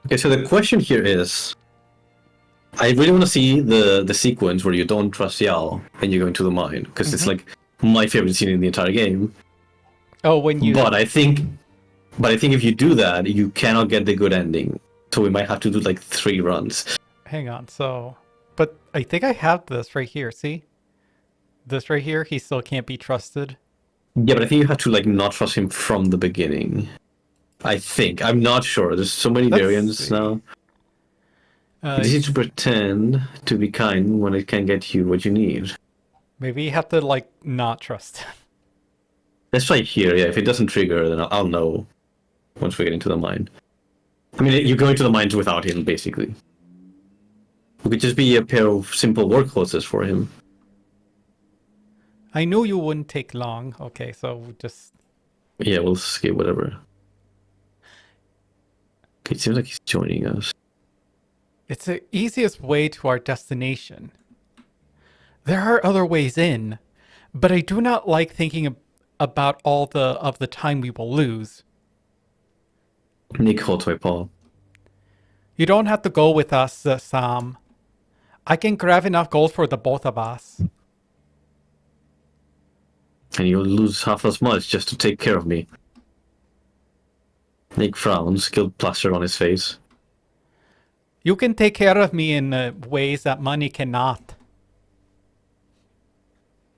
Okay, so the question here is, I really want to see the sequence where you don't trust Yao and you go into the mine, because it's like my favorite scene in the entire game. Oh, when you... But I think if you do that, you cannot get the good ending. So we might have to do like 3 runs. Hang on, so... But I think I have this right here, see? This right here, he still can't be trusted. Yeah, but I think you have to like not trust him from the beginning. I think. I'm not sure. There's so many Let's variants see. now. It's easy to pretend to be kind when it can get you what you need. Maybe you have to, like, not trust him. Let's try here. Yeah, if it doesn't trigger, then I'll know once we get into the mine. I mean, you go into the mines without him, basically. We could just be a pair of simple work horses for him. I knew you wouldn't take long. Okay, so just... Yeah, we'll skip whatever. Okay, it seems like he's joining us. It's the easiest way to our destination. There are other ways in, but I do not like thinking about all of the time we will lose. Nik holds my paw. You don't have to go with us, Sam. I can grab enough gold for the both of us. And you'll lose half as much just to take care of me. Nik frowns, guilt plastered on his face. You can take care of me in ways that money cannot.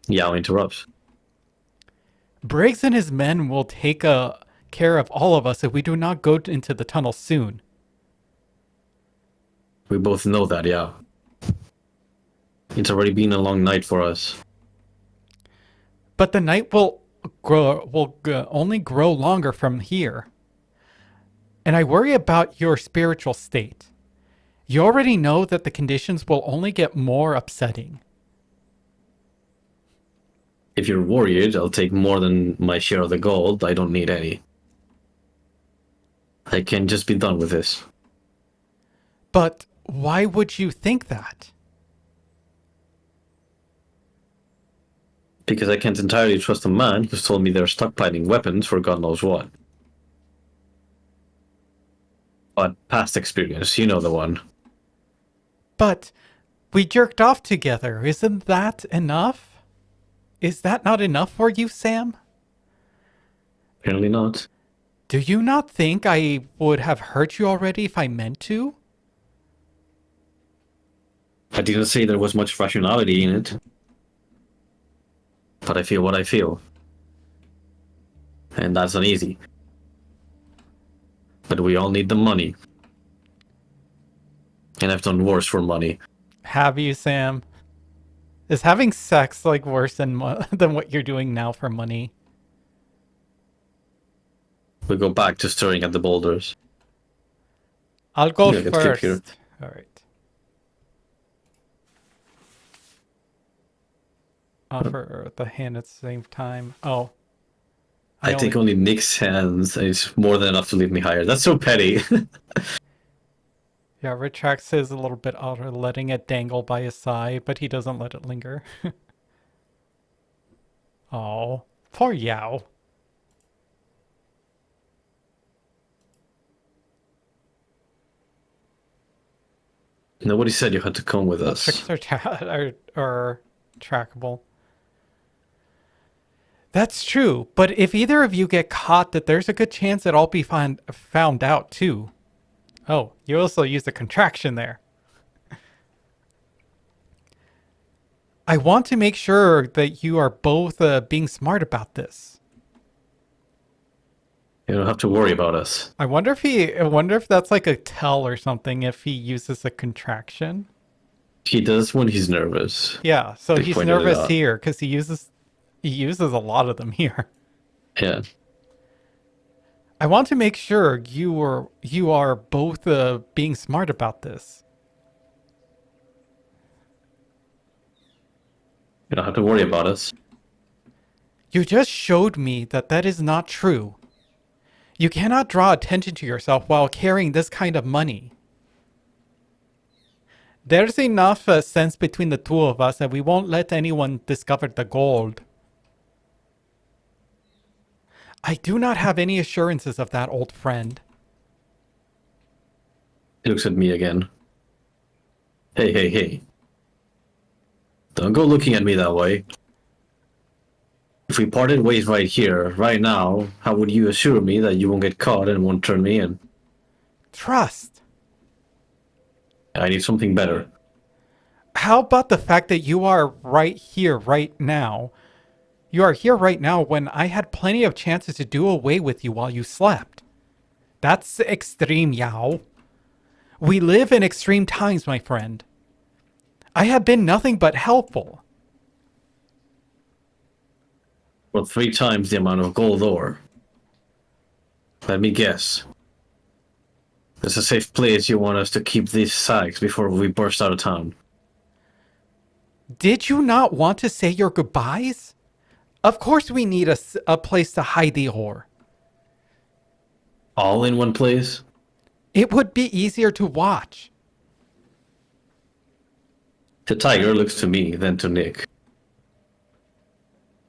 Yao interrupts. Briggs and his men will take care of all of us if we do not go into the tunnel soon. We both know that, yeah. It's already been a long night for us. But the night will only grow longer from here. And I worry about your spiritual state. You already know that the conditions will only get more upsetting. If you're worried, I'll take more than my share of the gold. I don't need any. I can just be done with this. But why would you think that? Because I can't entirely trust a man who's told me they're stockpiling weapons for God knows what. But past experience, you know the one. But we jerked off together. Isn't that enough? Is that not enough for you, Sam? Apparently not. Do you not think I would have hurt you already if I meant to? I didn't say there was much rationality in it. But I feel what I feel. And that's not easy. But we all need the money. And I've done worse for money. Have you, Sam? Is having sex like worse than than what you're doing now for money? We go back to staring at the boulders. I'll go Yeah, let's keep here. first. All right. Offer the hand at the same time. Oh. I take only Nick's hands, and it's more than enough to leave me higher. That's so petty. Yeah, retracts his a little bit outer, letting it dangle by his side, but he doesn't let it linger. Oh, poor Yao. Nobody said you had to come with us. Tricks are trackable. That's true, but if either of you get caught, that there's a good chance that I'll be found out too. Oh, you also used a contraction there. I want to make sure that you are both being smart about this. You don't have to worry about us. I wonder if that's like a tell or something if he uses a contraction. He does when he's nervous. Yeah, so They he's pointed it nervous out. here because he uses a lot of them here. Yeah. I want to make sure you are both being smart about this. You don't have to worry about us. You just showed me that is not true. You cannot draw attention to yourself while carrying this kind of money. There's enough sense between the two of us that we won't let anyone discover the gold. I do not have any assurances of that, old friend. He looks at me again. Hey, hey, hey. Don't go looking at me that way. If we parted ways right here, right now, how would you assure me that you won't get caught and won't turn me in? Trust. I need something better. How about the fact that you are right here, right now? You are here right now when I had plenty of chances to do away with you while you slept. That's extreme, Yao. We live in extreme times, my friend. I have been nothing but helpful. For 3 times the amount of gold ore. Let me guess. It's a safe place you want us to keep these sacks before we burst out of town. Did you not want to say your goodbyes? Of course we need a place to hide the ore. All in one place? It would be easier to watch. The tiger looks to me, then to Nik.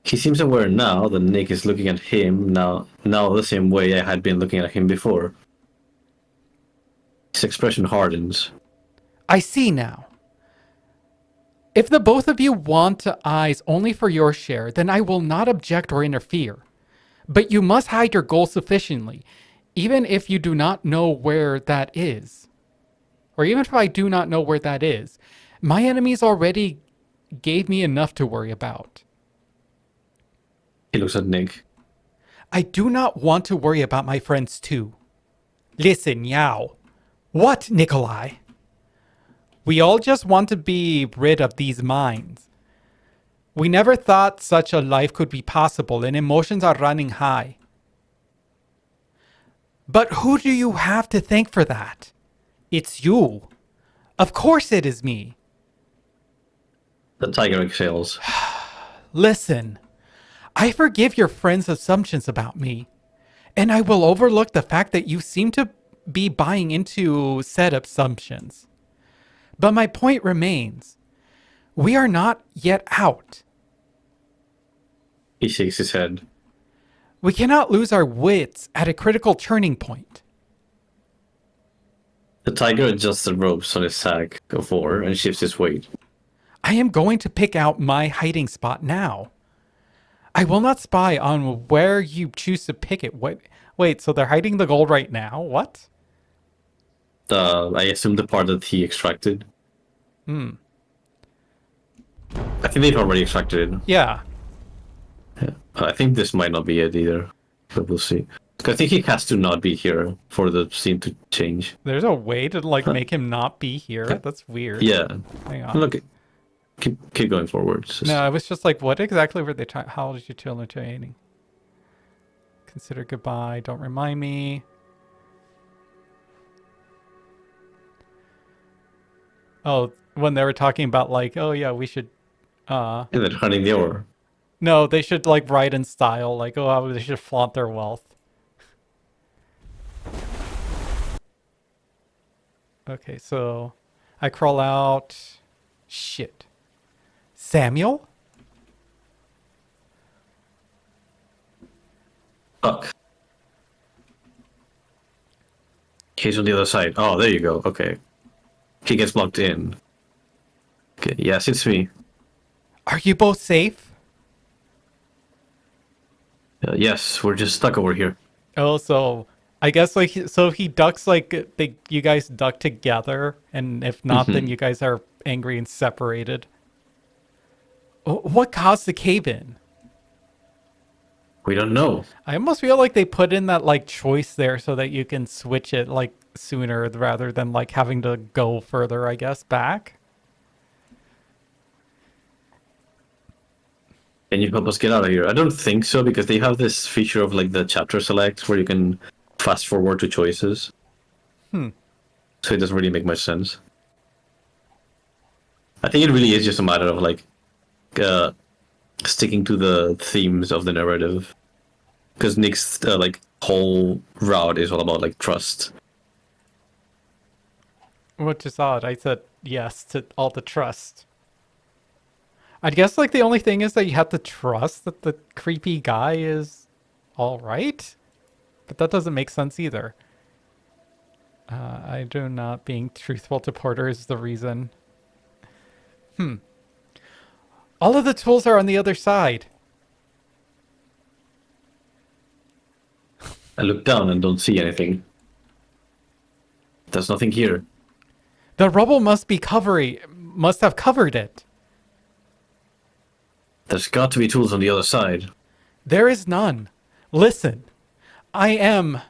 He seems aware now that Nik is looking at him now the same way I had been looking at him before. His expression hardens. I see now. If the both of you want eyes only for your share, then I will not object or interfere. But you must hide your goal sufficiently, even if you do not know where that is. Or even if I do not know where that is. My enemies already gave me enough to worry about. He looks at Nik. I do not want to worry about my friends too. Listen, Yao. What, Nikolai? We all just want to be rid of these minds. We never thought such a life could be possible, and emotions are running high. But who do you have to thank for that? It's you. Of course it is me. The tiger exhales. Listen, I forgive your friends' assumptions about me, and I will overlook the fact that you seem to be buying into said assumptions. But my point remains. We are not yet out. He shakes his head. We cannot lose our wits at a critical turning point. The tiger adjusts the ropes on his sack of ore and shifts his weight. I am going to pick out my hiding spot now. I will not spy on where you choose to pick it. Wait, so they're hiding the gold right now? What? I assume the part that he extracted. Hmm. I think they've already extracted it. Yeah. I think this might not be it either, but we'll see. I think he has to not be here for the scene to change. There's a way to make him not be here. That's weird. Yeah. Hang on. Look, keep going forward. No, I was just like, what exactly were they trying? How did you children training? Consider goodbye. Don't remind me. Oh, when they were talking about like, oh yeah, we should. And then hunting the ore. No, they should like write in style, like, oh, they should flaunt their wealth. Okay, so I crawl out. Shit. Samuel? Fuck. He's on the other side. Oh, there you go. Okay. He gets blocked in. Okay, yes, it's me. Are you both safe? Yes, we're just stuck over here. Oh, so I guess like so if he ducks like you guys duck together, and if not, then you guys are angry and separated. What caused the cave-in? We don't know. I almost feel like they put in that like choice there so that you can switch it like sooner rather than like having to go further, I guess, back. Can you help us get out of here? I don't think so, because they have this feature of like the chapter select where you can fast forward to choices. So it doesn't really make much sense. I think it really is just a matter of like sticking to the themes of the narrative. Because Nick's like whole route is all about like trust. Which is odd. I said yes to all the trust. I guess like the only thing is that you have to trust that the creepy guy is all right, but that doesn't make sense either. I do not being truthful to Porter is the reason. All of the tools are on the other side. I look down and don't see anything. There's nothing here. The rubble must have covered it. There's got to be tools on the other side. There is none. Listen, I am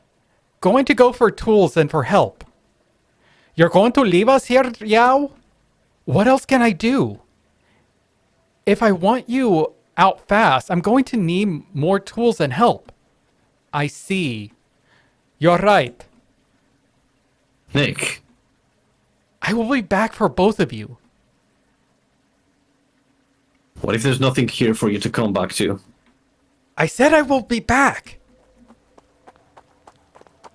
going to go for tools and for help. You're going to leave us here, Yao? What else can I do? If I want you out fast, I'm going to need more tools and help. I see. You're right. Nik, I will be back for both of you. what if there's nothing here for you to come back to? I said I will be back.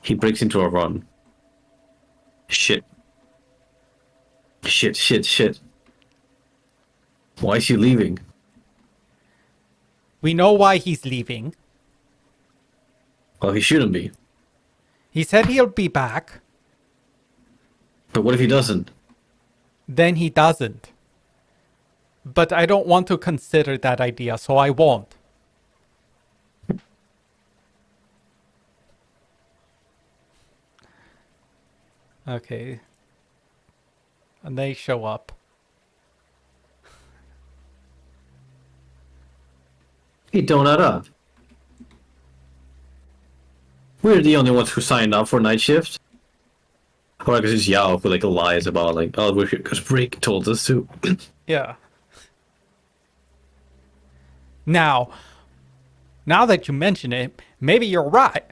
He breaks into a run. Shit. Shit. Why is he leaving? We know why he's leaving. Well, he shouldn't be. He said he'll be back. But what if he doesn't? Then he doesn't. But I don't want to consider that idea, so I won't. Okay. And they show up. He don't add up. We're the only ones who signed up for night shift. Or I guess it's Yao who lies about oh, we're here because Rick told us to. Yeah. Now that you mention it, maybe you're right.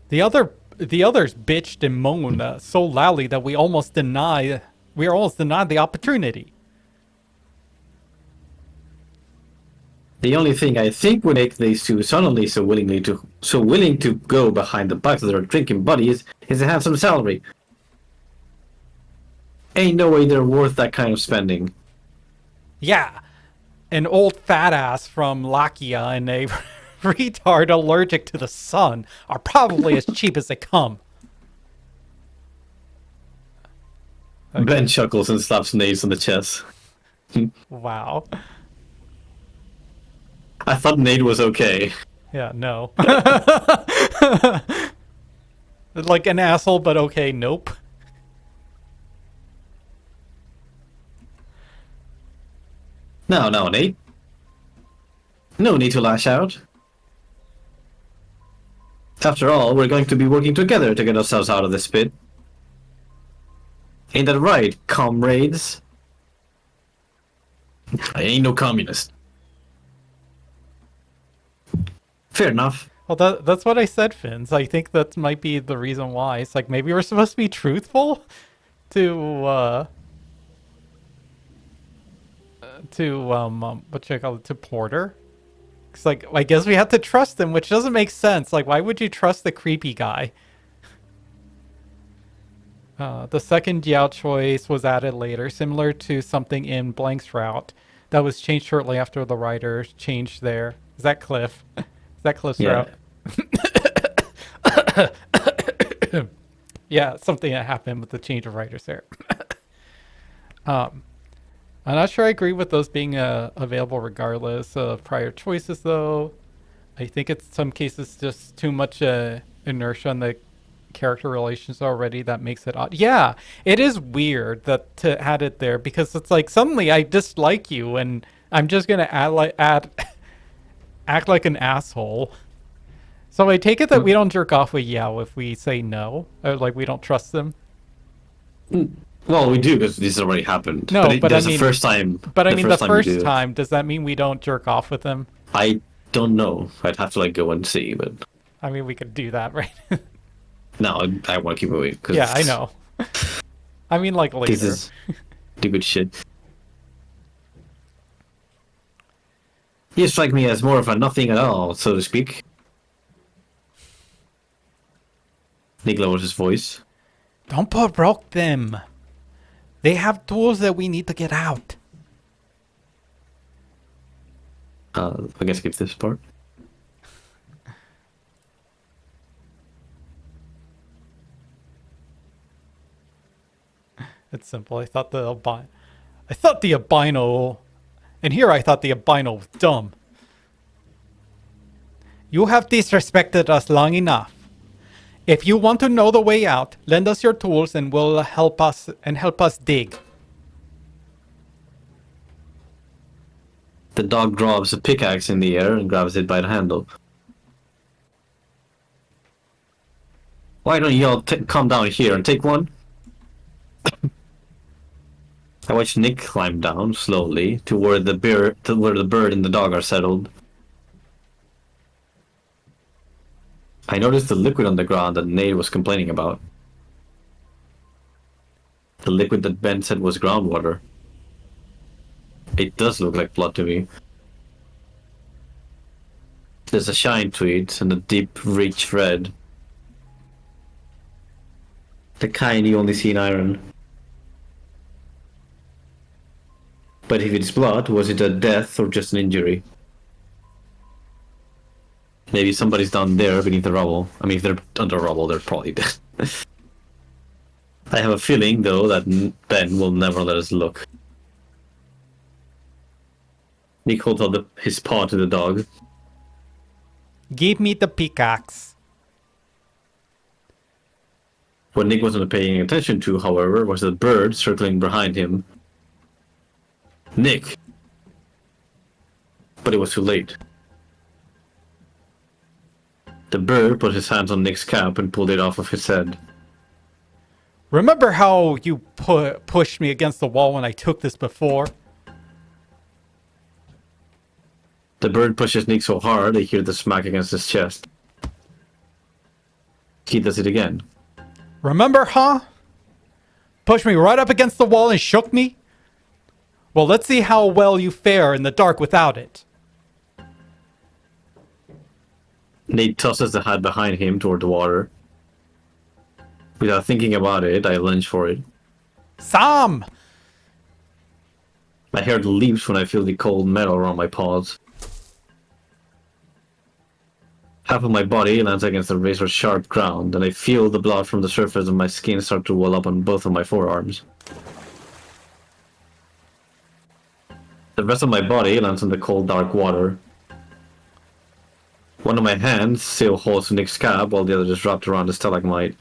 The others bitched and moaned so loudly that we almost denied the opportunity. The only thing I think would make these two suddenly so willing to go behind the backs of their drinking buddies is to have some salary. Ain't no way they're worth that kind of spending. Yeah, an old fat ass from Lakia and a retard allergic to the sun are probably as cheap as they come. Okay. Ben chuckles and slaps Nate on the chest. Wow. I thought Nate was okay. Yeah, no. Like an asshole, but okay, nope. No, Nate. No need to lash out. After all, we're going to be working together to get ourselves out of this pit. Ain't that right, comrades? I ain't no communist. Fair enough. Well, that's what I said, Finns. I think that might be the reason why. It's like maybe we're supposed to be truthful to what should I call it, to Porter. It's like, I guess we have to trust him, which doesn't make sense. Like, why would you trust the creepy guy? The second Yao choice was added later, similar to something in Blank's route that was changed shortly after the writer changed there. Is that Cliff? Is that Cliff's route? Yeah, something that happened with the change of writers there. I'm not sure I agree with those being available regardless of prior choices, though. I think it's some cases just too much inertia on the character relations already that makes it odd. Yeah, it is weird that to add it there because it's like suddenly I dislike you and I'm just gonna act like an asshole. So I take it that we don't jerk off with Yao if we say no, or like we don't trust them. Well, we do because this has already happened. No, but I mean, the first time. But I mean, the first time, does that mean we don't jerk off with them? I don't know. I'd have to go and see, but. I mean, we could do that, right? No, I want to keep moving. Yeah, I know. I mean, like later. This is stupid shit. You strike me as more of a nothing at all, so to speak. Nik lowers his voice. Don't provoke them. They have tools that we need to get out. I guess skip this part. It's simple. I thought the albino, and here I thought the albino was dumb. You have disrespected us long enough. If you want to know the way out, lend us your tools and we'll help us dig. The dog drops a pickaxe in the air and grabs it by the handle. Why don't you all come down here and take one? I watch Nik climb down slowly to where the bird and the dog are settled. I noticed the liquid on the ground that Nate was complaining about. The liquid that Ben said was groundwater. It does look like blood to me. There's a shine to it and a deep, rich red. The kind you only see in iron. But if it's blood, was it a death or just an injury? Maybe somebody's down there beneath the rubble. I mean, if they're under rubble, they're probably dead. I have a feeling, though, that Ben will never let us look. Nik holds out his paw to the dog. Give me the pickaxe. What Nik wasn't paying attention to, however, was the bird circling behind him. Nik! But it was too late. The bird put his hands on Nik's cap and pulled it off of his head. Remember how you pushed me against the wall when I took this before? The bird pushes Nik so hard they hear the smack against his chest. He does it again. Remember, huh? Pushed me right up against the wall and shook me? Well, let's see how well you fare in the dark without it. Nate tosses the hat behind him toward the water. Without thinking about it, I lunge for it. Sam! My hair leaps when I feel the cold metal around my paws. Half of my body lands against the razor-sharp ground, and I feel the blood from the surface of my skin start to well up on both of my forearms. The rest of my body lands in the cold, dark water. One of my hands still holds Nick's cap, while the other is wrapped around the stalagmite.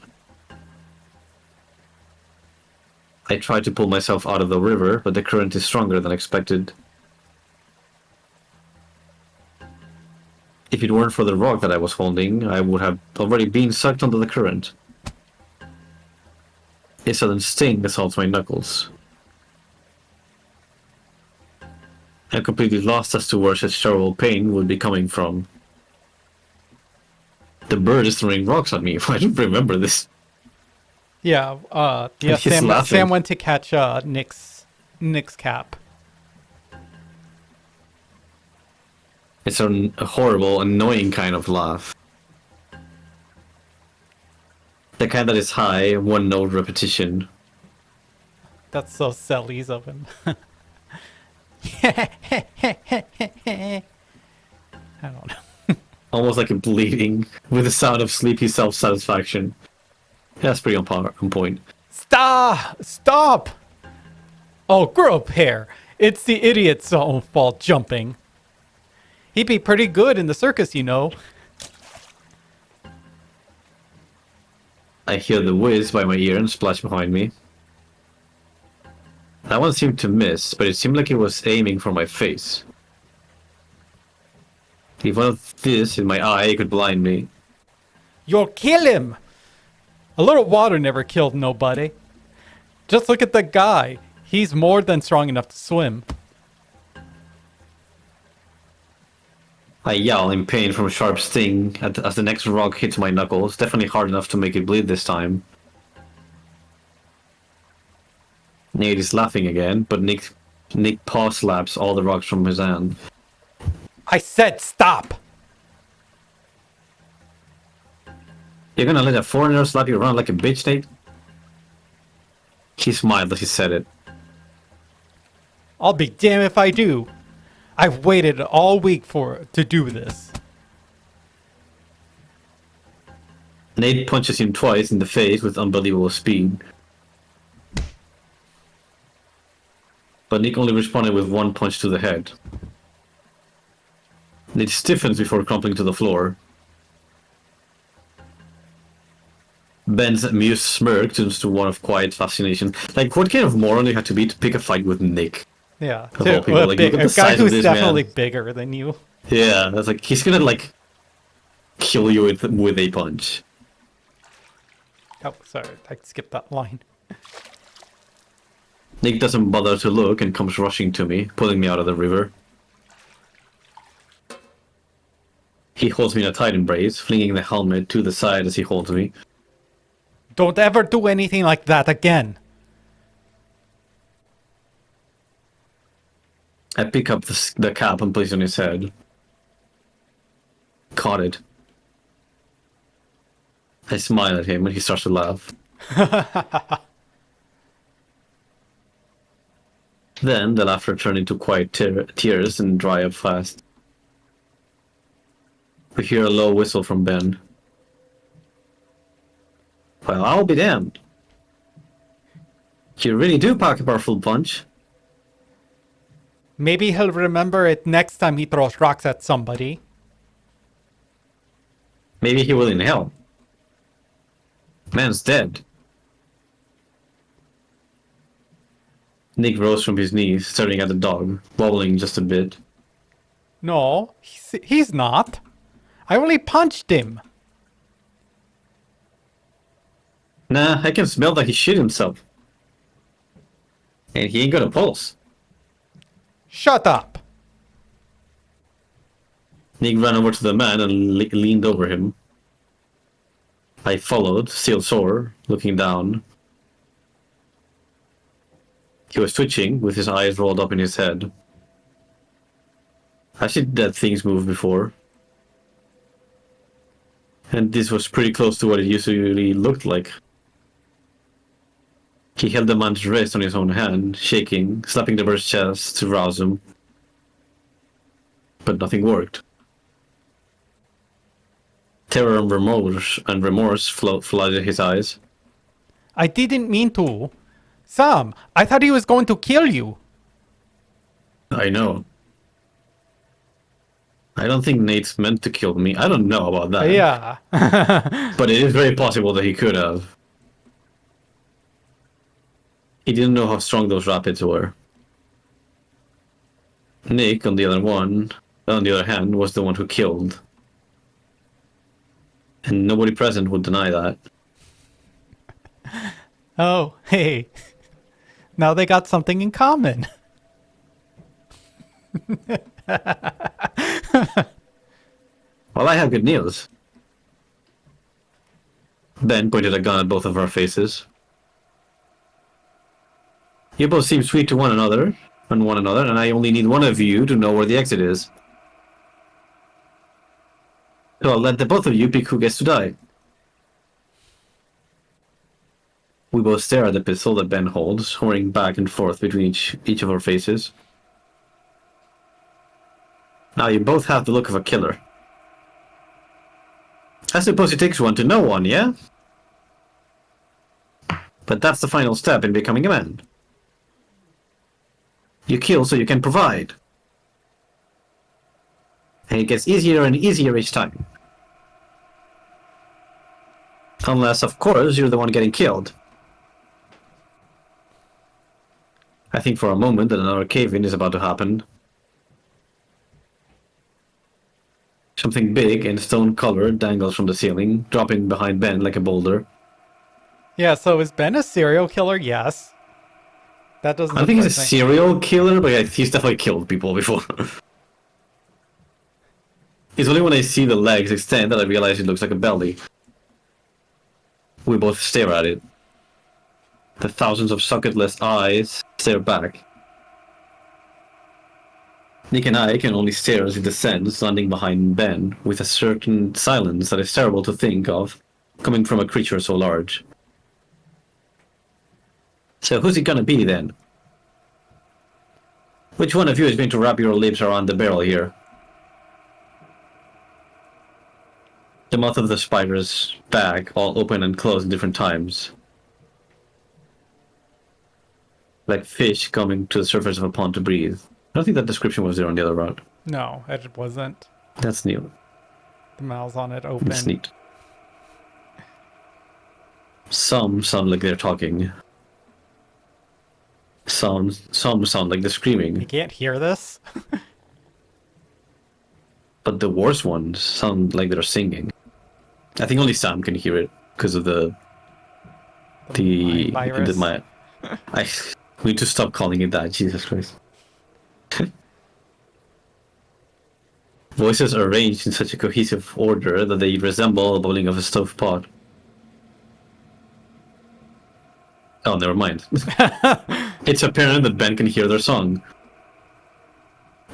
I try to pull myself out of the river, but the current is stronger than expected. If it weren't for the rock that I was holding, I would have already been sucked under the current. A sudden sting assaults my knuckles. I'm completely lost as to where such terrible pain would be coming from. The bird is throwing rocks at me. I don't remember this. Yeah, He's Sam laughing. went to catch Nick's cap. It's a horrible, annoying kind of laugh. The kind that is high, one-note repetition. That's so sellies of him. I don't know. Almost like a bleeding, with the sound of sleepy self-satisfaction. That's pretty on point. Stop! Oh, grow up hair. It's the idiot's own fault jumping. He'd be pretty good in the circus, you know. I hear the whiz by my ear and splash behind me. That one seemed to miss, but it seemed like it was aiming for my face. If one of this in my eye could blind me. You'll kill him! A little water never killed nobody. Just look at the guy. He's more than strong enough to swim. I yell in pain from a sharp sting as the next rock hits my knuckles, definitely hard enough to make it bleed this time. Nate is laughing again, but Nick paw slaps all the rocks from his hand. I said stop! You're gonna let a foreigner slap you around like a bitch, Nate? He smiled as he said it. I'll be damned if I do. I've waited all week to do this. Nate punches him twice in the face with unbelievable speed. but Nik only responded with one punch to the head. It stiffens before crumpling to the floor. Ben's amused smirk turns to one of quiet fascination. Like, what kind of moron you had to be to pick a fight with Nik? Yeah, Of all people, like, look at a the guy size of who's this definitely man. bigger than you. Yeah, that's like, he's gonna, like, kill you with a punch. Oh, sorry, I skipped that line. Nik doesn't bother to look and comes rushing to me, pulling me out of the river. He holds me in a tight embrace, flinging the helmet to the side as he holds me. Don't ever do anything like that again. I pick up the cap and place it on his head. Caught it. I smile at him and he starts to laugh. Then the laughter turned into quiet tears and dry up fast. We hear a low whistle from Ben. Well, I'll be damned. You really do pack a powerful punch. Maybe he'll remember it next time he throws rocks at somebody. Maybe he will in hell. Man's dead. Nik rose from his knees, staring at the dog, wobbling just a bit. No, he's not. I only punched him. Nah, I can smell that he shit himself. And he ain't got a pulse. Shut up. Nik ran over to the man and leaned over him. I followed, still sore, looking down. He was twitching, with his eyes rolled up in his head. I've seen dead things move before. And this was pretty close to what it usually looked like. He held the man's wrist on his own hand, shaking, slapping the bird's chest to rouse him. But nothing worked. Terror and remorse flooded his eyes. I didn't mean to. Sam, I thought he was going to kill you. I know. I don't think Nate's meant to kill me. I don't know about that. Yeah. But it is very possible that he could have. He didn't know how strong those rapids were. Nik, on the other hand, was the one who killed. And nobody present would deny that. Oh, hey. Now they got something in common. Well, I have good news. Ben pointed a gun at both of our faces. You both seem sweet to one another, and I only need one of you to know where the exit is. So I'll let the both of you pick who gets to die. We both stare at the pistol that Ben holds, hovering back and forth between each of our faces. Now you both have the look of a killer. I suppose it takes one to know one, yeah? But that's the final step in becoming a man. You kill so you can provide. And it gets easier and easier each time. Unless, of course, you're the one getting killed. I think for a moment that another cave-in is about to happen. Something big and stone-colored dangles from the ceiling, dropping behind Ben like a boulder. Yeah, so is Ben a serial killer? Yes. That doesn't. I don't think he's a serial killer, but he's definitely killed people before. It's only when I see the legs extend that I realize it looks like a belly. We both stare at it. The thousands of socketless eyes stare back. Nik and I can only stare as it descends, landing behind Ben, with a certain silence that is terrible to think of, coming from a creature so large. So who's it gonna be then? Which one of you is going to wrap your lips around the barrel here? The mouth of the spider's bag all open and close at different times. like fish coming to the surface of a pond to breathe. I don't think that description was there on the other route. No, it wasn't. That's new. The mouths on it That's open. neat. Some sound like they're talking. Some sound like they're You screaming. can't hear this? But the worst ones sound like they're singing. I think only Sam can hear it because of the mind virus. we need to stop calling it that. Jesus Christ. Voices are arranged in such a cohesive order that they resemble the bubbling of a stove pot. Oh, never mind. It's apparent that Ben can hear their song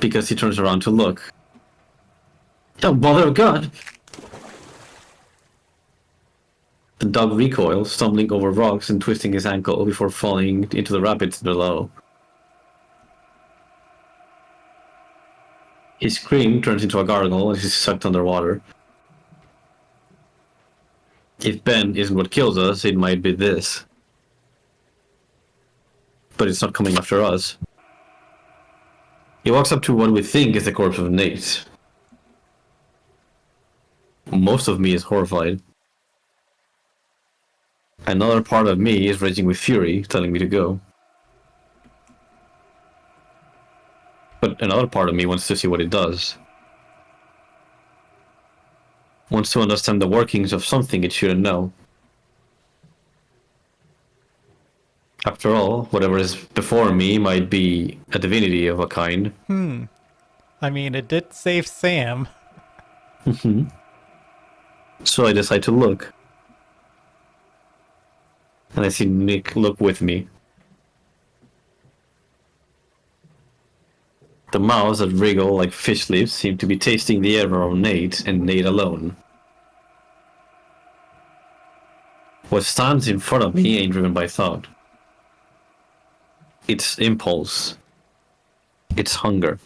because he turns around to look. Oh, bother of God! The dog recoils, stumbling over rocks and twisting his ankle before falling into the rapids below. His scream turns into a gargle as he's sucked underwater. If Ben isn't what kills us, it might be this. But it's not coming after us. He walks up to what we think is the corpse of Nate. Most of me is horrified. Another part of me is raging with fury, telling me to go. But another part of me wants to see what it does. Wants to understand the workings of something it shouldn't know. After all, whatever is before me might be a divinity of a kind. I mean, it did save Sam. So I decide to look. And I see Nik look with me. The mouths that wriggle like fish lips seem to be tasting the air of Nate and Nate alone. What stands in front of me ain't driven by thought. It's impulse. It's hunger.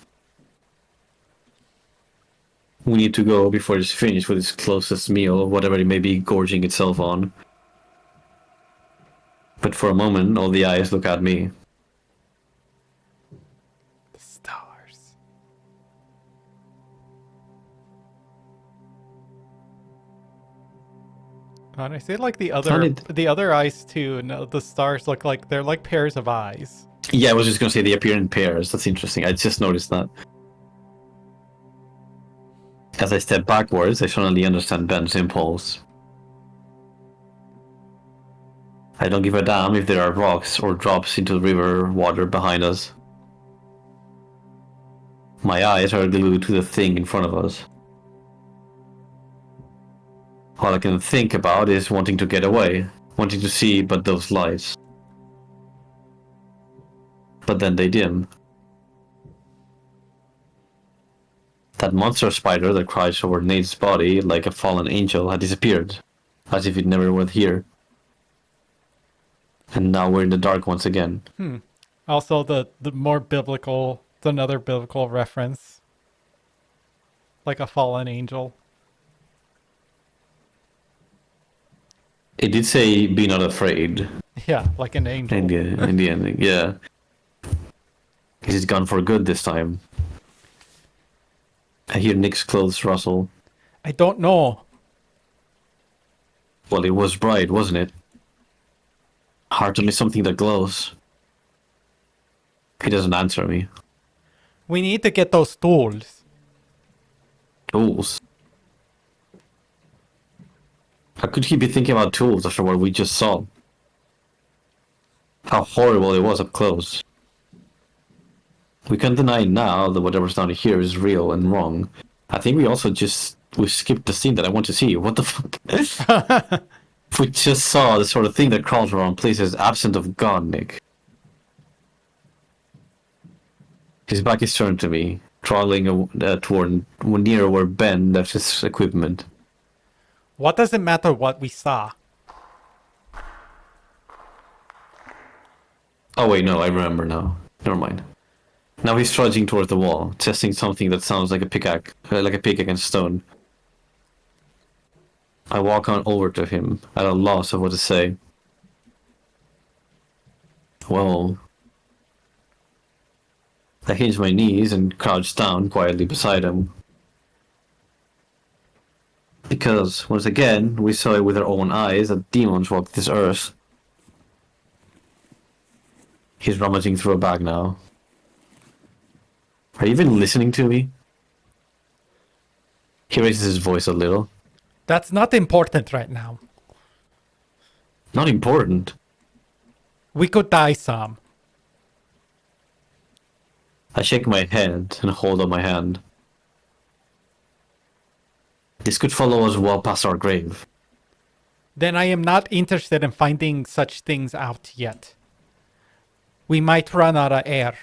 We need to go before it's finished with its closest meal, whatever it may be gorging itself on. But for a moment, all the eyes look at me. The stars. And I say like the other eyes too. No, the stars look like they're like pairs of eyes. Yeah, I was just gonna say they appear in pairs. That's interesting. I just noticed that. As I step backwards, I suddenly understand Ben's impulse. I don't give a damn if there are rocks or drops into the river water behind us. My eyes are glued to the thing in front of us. All I can think about is wanting to get away, wanting to see but those lights. But then they dim. That monster spider that crouched over Nate's body like a fallen angel had disappeared, as if it never was here. And now we're in the dark once again. Also, the more biblical, it's another biblical reference, like a fallen angel. It did say, "Be not afraid." Yeah, like an angel. In the ending, yeah. He's gone for good this time. I hear Nick's clothes rustle. I don't know. Well, it was bright, wasn't it? Hard to miss something that glows. He doesn't answer me. We need to get those tools. Tools? How could he be thinking about tools after what we just saw? How horrible it was up close. We can't deny now that whatever's down here is real and wrong. I think we also we skipped the scene that I want to see. What the fuck? We just saw the sort of thing that crawls around places absent of God, Nick. His back is turned to me, trotting toward near where Ben left his equipment. What does it matter what we saw? Oh wait, no, I remember now. Never mind. Now he's trudging towards the wall, testing something that sounds like a pickaxe against stone. I walk on over to him, at a loss of what to say. Well, I hinge my knees and crouch down quietly beside him. Because, once again, we saw it with our own eyes that demons walk this earth. He's rummaging through a bag now. Are you even listening to me? He raises his voice a little. That's not important right now. Not important. We could die some. I shake my head and hold up my hand. This could follow us well past our grave. Then I am not interested in finding such things out yet. We might run out of air.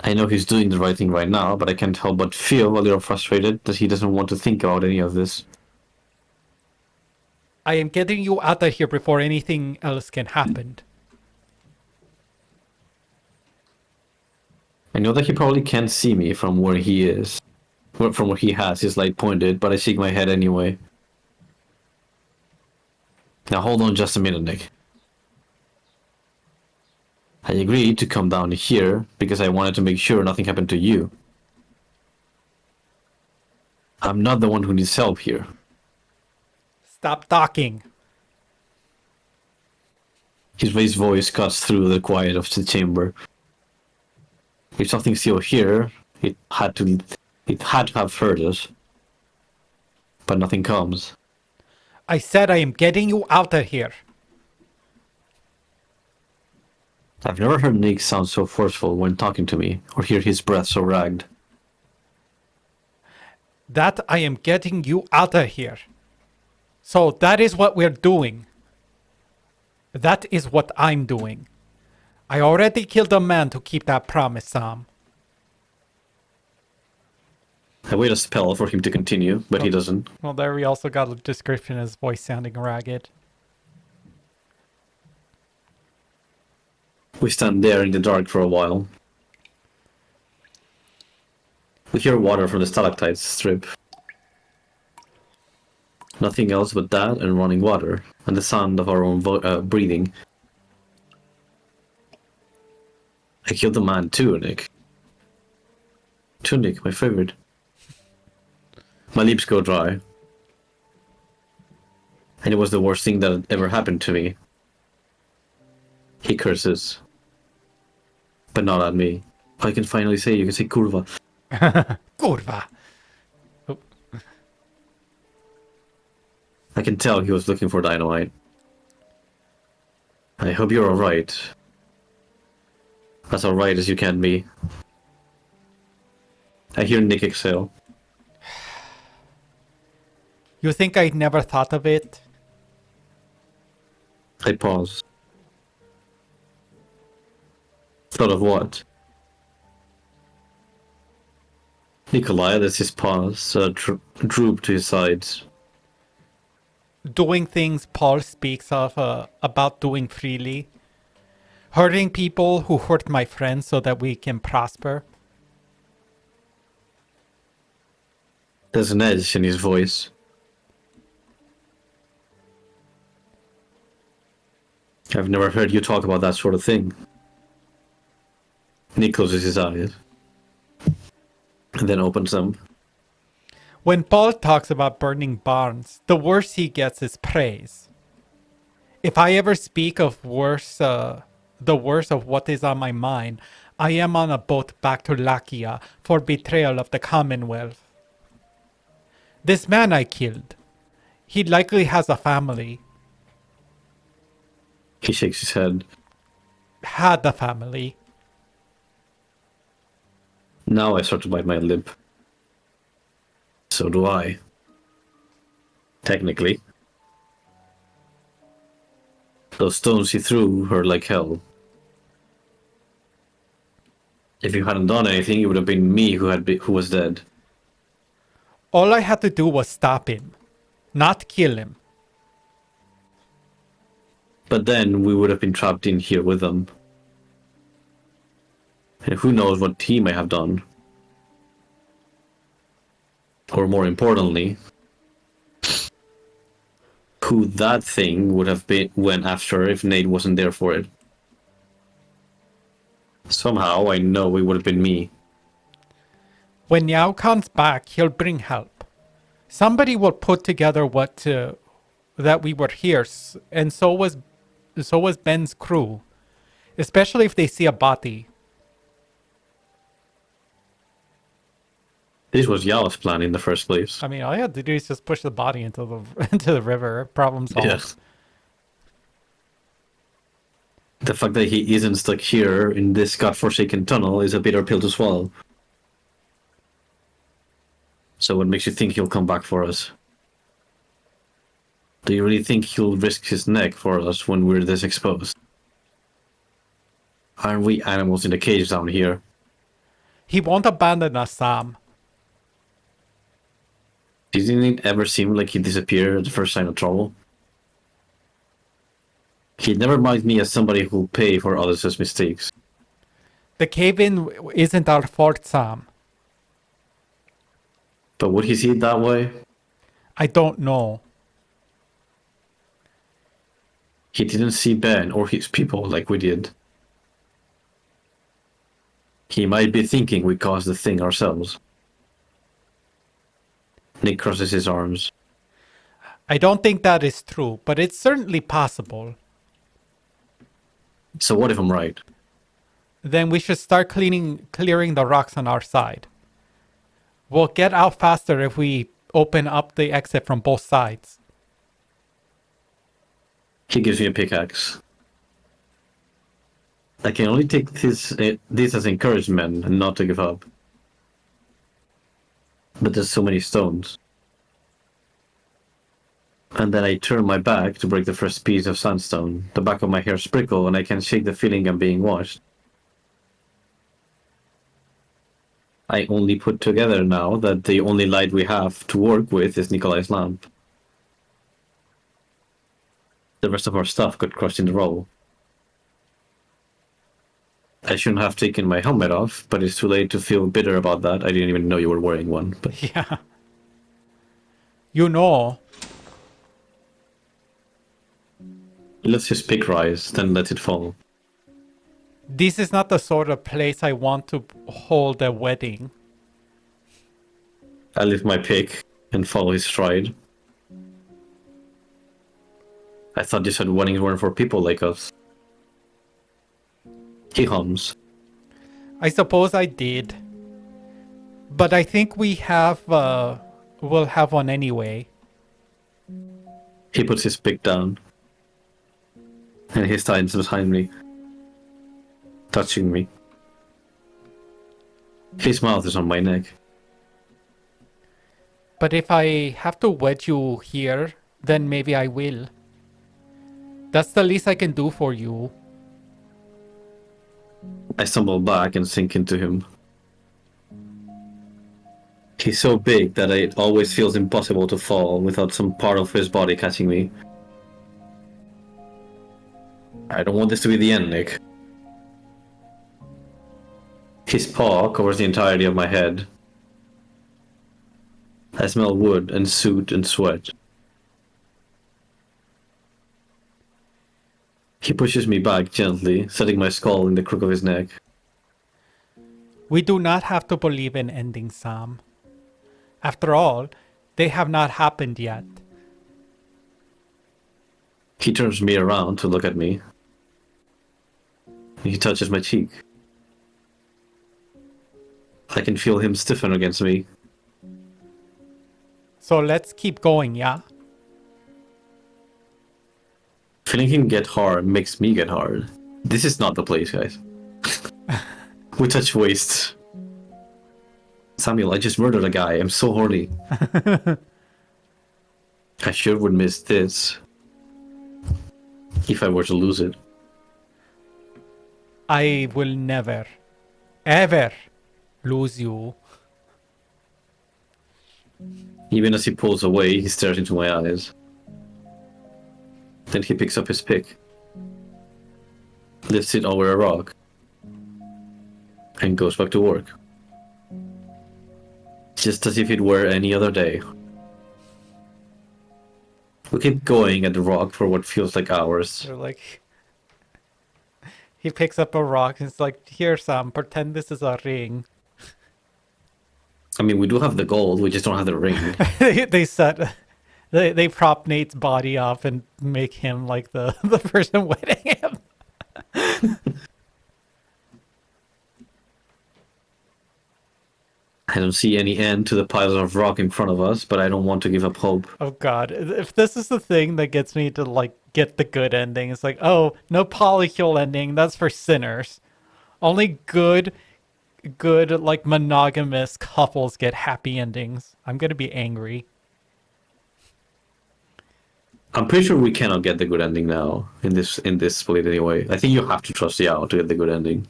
I know he's doing the right thing right now, but I can't help but feel a little frustrated that he doesn't want to think about any of this. I am getting you out of here before anything else can happen. I know that he probably can't see me from where he is, from where he has his light pointed, but I shake my head anyway. Now hold on just a minute, Nick. I agreed to come down here because I wanted to make sure nothing happened to you. I'm not the one who needs help here. Stop talking. His raised voice cuts through the quiet of the chamber. If something's still here, it had to have heard us. But nothing comes. I said I am getting you out of here. I've never heard Nick sound so forceful when talking to me, or hear his breath so ragged. That I am getting you out of here. So that is what we're doing. That is what I'm doing. I already killed a man to keep that promise, Sam. I wait a spell for him to continue, but he doesn't. Well, there we also got a description of his voice sounding ragged. We stand there in the dark for a while. We hear water from the stalactites strip. Nothing else but that and running water, and the sound of our own breathing. I killed the man too, Nick. Nick, my favorite. My lips go dry. And it was the worst thing that had ever happened to me. He curses. But not at me. I can finally say, you can say kurva. Kurva. I can tell he was looking for dynamite. I hope you're alright. As alright as you can be. I hear Nick exhale. You think I never thought of it? I pause. Thought of what? Nikolai lets his paws droop to his sides. Doing things Paul speaks of about doing freely. Hurting people who hurt my friends so that we can prosper. There's an edge in his voice. I've never heard you talk about that sort of thing. Nick closes his eyes. And then opens them. When Paul talks about burning barns, the worst he gets is praise. If I ever speak of the worst of what is on my mind, I am on a boat back to Lakia for betrayal of the Commonwealth. This man I killed, he likely has a family. He shakes his head. Had a family. Now I start to bite my lip. So do I. Technically. Those stones he threw hurt like hell. If you hadn't done anything, it would have been me who was dead. All I had to do was stop him, not kill him. But then we would have been trapped in here with them. And who knows what he may have done. Or more importantly, who that thing would have been went after if Nate wasn't there for it. Somehow I know it would have been me. When Yao comes back, he'll bring help. Somebody will put together that we were here, and so was Ben's crew, especially if they see a body. This was Yao's plan in the first place. I mean, all you had to do is just push the body into the into the river. Problem solved. Yeah. The fact that he isn't stuck here in this godforsaken tunnel is a bitter pill to swallow. So what makes you think he'll come back for us? Do you really think he'll risk his neck for us when we're this exposed? Aren't we animals in a cage down here? He won't abandon us, Sam. Didn't it ever seem like he disappeared at the first sign of trouble? He never marked me as somebody who'll pay for others' mistakes. The cave-in isn't our fault, Sam. But would he see it that way? I don't know. He didn't see Ben or his people like we did. He might be thinking we caused the thing ourselves. Nik crosses his arms. I don't think that is true, but it's certainly possible. So what if I'm right? Then we should start clearing the rocks on our side. We'll get out faster if we open up the exit from both sides. He gives me a pickaxe. I can only take this as encouragement and not to give up. But there's so many stones. And then I turn my back to break the first piece of sandstone. The back of my hair sprinkle and I can shake the feeling I'm being washed. I only put together now that the only light we have to work with is Nikolai's lamp. The rest of our stuff got crushed in the rubble. I shouldn't have taken my helmet off, but it's too late to feel bitter about that. I didn't even know you were wearing one. But Yeah. You know. he lets his pick rise, then lets it fall. This is not the sort of place I want to hold a wedding. I lift my pick and follow his stride. I thought you said weddings weren't for people like us. He hums. I suppose I did. But I think we'll have one anyway. He puts his pick down. And he stands behind me, touching me. His mouth is on my neck. But if I have to wed you here, then maybe I will. That's the least I can do for you. I stumble back and sink into him. He's so big that it always feels impossible to fall without some part of his body catching me. I don't want this to be the end, Nik. His paw covers the entirety of my head. I smell wood and soot and sweat. He pushes me back gently, setting my skull in the crook of his neck. We do not have to believe in endings, Sam. After all, they have not happened yet. He turns me around to look at me. He touches my cheek. I can feel him stiffen against me. So let's keep going, yeah? Feeling him get hard makes me get hard. This is not the place, guys. We touch waist. Samuel, I just murdered a guy. I'm so horny. I sure would miss this. If I were to lose it. I will never, ever lose you. Even as he pulls away, he stares into my eyes. Then he picks up his pick, lifts it over a rock, and goes back to work. Just as if it were any other day. We keep going at the rock for what feels like hours. They're like... He picks up a rock and it's like, here, Sam, pretend this is a ring. I mean, we do have the gold, we just don't have the ring. They prop Nate's body up and make him like the person wedding him. I don't see any end to the piles of rock in front of us, but I don't want to give up hope. Oh god, if this is the thing that gets me to like get the good ending, it's like, oh, no polycule ending, that's for sinners. Only good like monogamous couples get happy endings. I'm gonna be angry. I'm pretty sure we cannot get the good ending now in this split anyway. I think you have to trust Yao to get the good ending.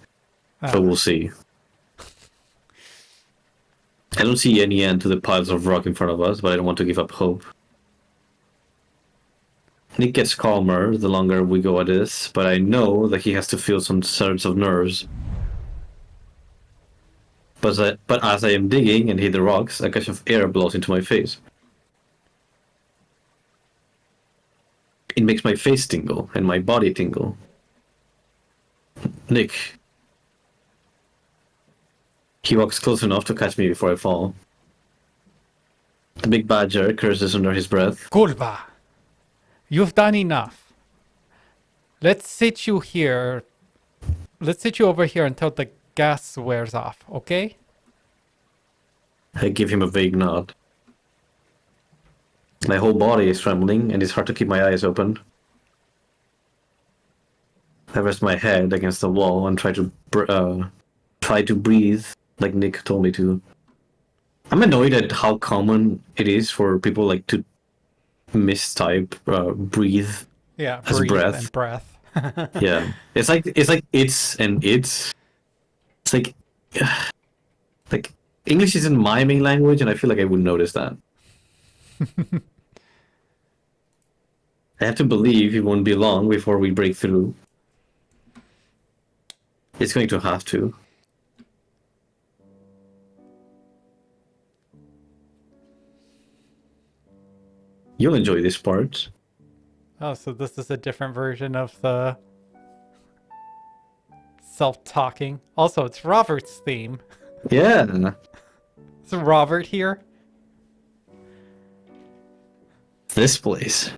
But we'll see. I don't see any end to the piles of rock in front of us, but I don't want to give up hope. Nik gets calmer the longer we go at this, but I know that he has to feel some surge of nerves. But as I am digging and hit the rocks, a gush of air blows into my face. It makes my face tingle and my body tingle. Nik. He walks close enough to catch me before I fall. The big badger curses under his breath. Kurva, you've done enough. Let's sit you here. Let's sit you over here until the gas wears off, okay? I give him a vague nod. My whole body is trembling, and it's hard to keep my eyes open. I rest my head against the wall and try to breathe like Nik told me to. I'm annoyed at how common it is for people like to mistype breathe Yeah, as breathe breath. and breath. Yeah, it's like it's and it's. It's like English isn't my main language, and I feel like I would notice that. I have to believe it won't be long before we break through. It's going to have to. You'll enjoy this part. Oh, so this is a different version of the self-talking. Also, it's Robert's theme. Yeah. Is Robert here? This place.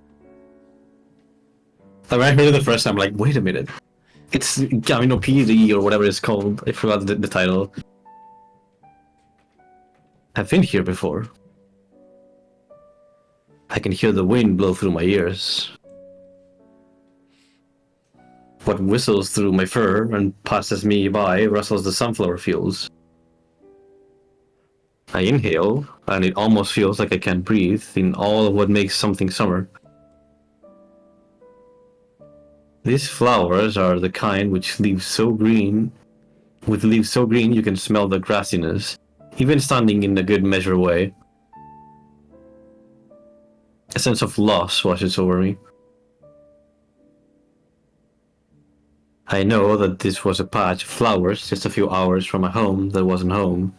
Like, when I heard it the first time, I'm like, wait a minute. It's Gamino PD or whatever it's called. I forgot the title. I've been here before. I can hear the wind blow through my ears. What whistles through my fur and passes me by rustles the sunflower fields. I inhale, and it almost feels like I can't breathe in all of what makes something summer. These flowers are the kind with leaves so green you can smell the grassiness, even standing in a good measure way. A sense of loss washes over me. I know that this was a patch of flowers just a few hours from a home that wasn't home.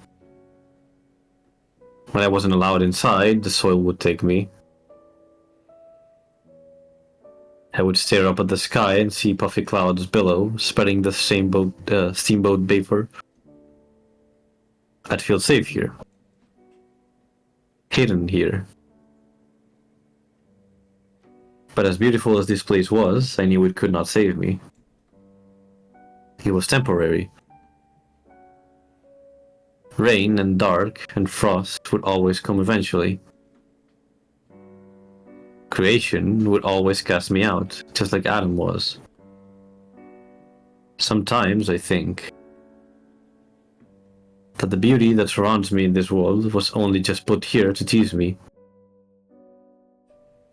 When I wasn't allowed inside, the soil would take me. I would stare up at the sky and see puffy clouds below, spreading the steamboat vapor. I'd feel safe here. Hidden here. But as beautiful as this place was, I knew it could not save me. It was temporary. Rain and dark and frost would always come eventually. Creation would always cast me out, just like Adam was. Sometimes I think that the beauty that surrounds me in this world was only just put here to tease me.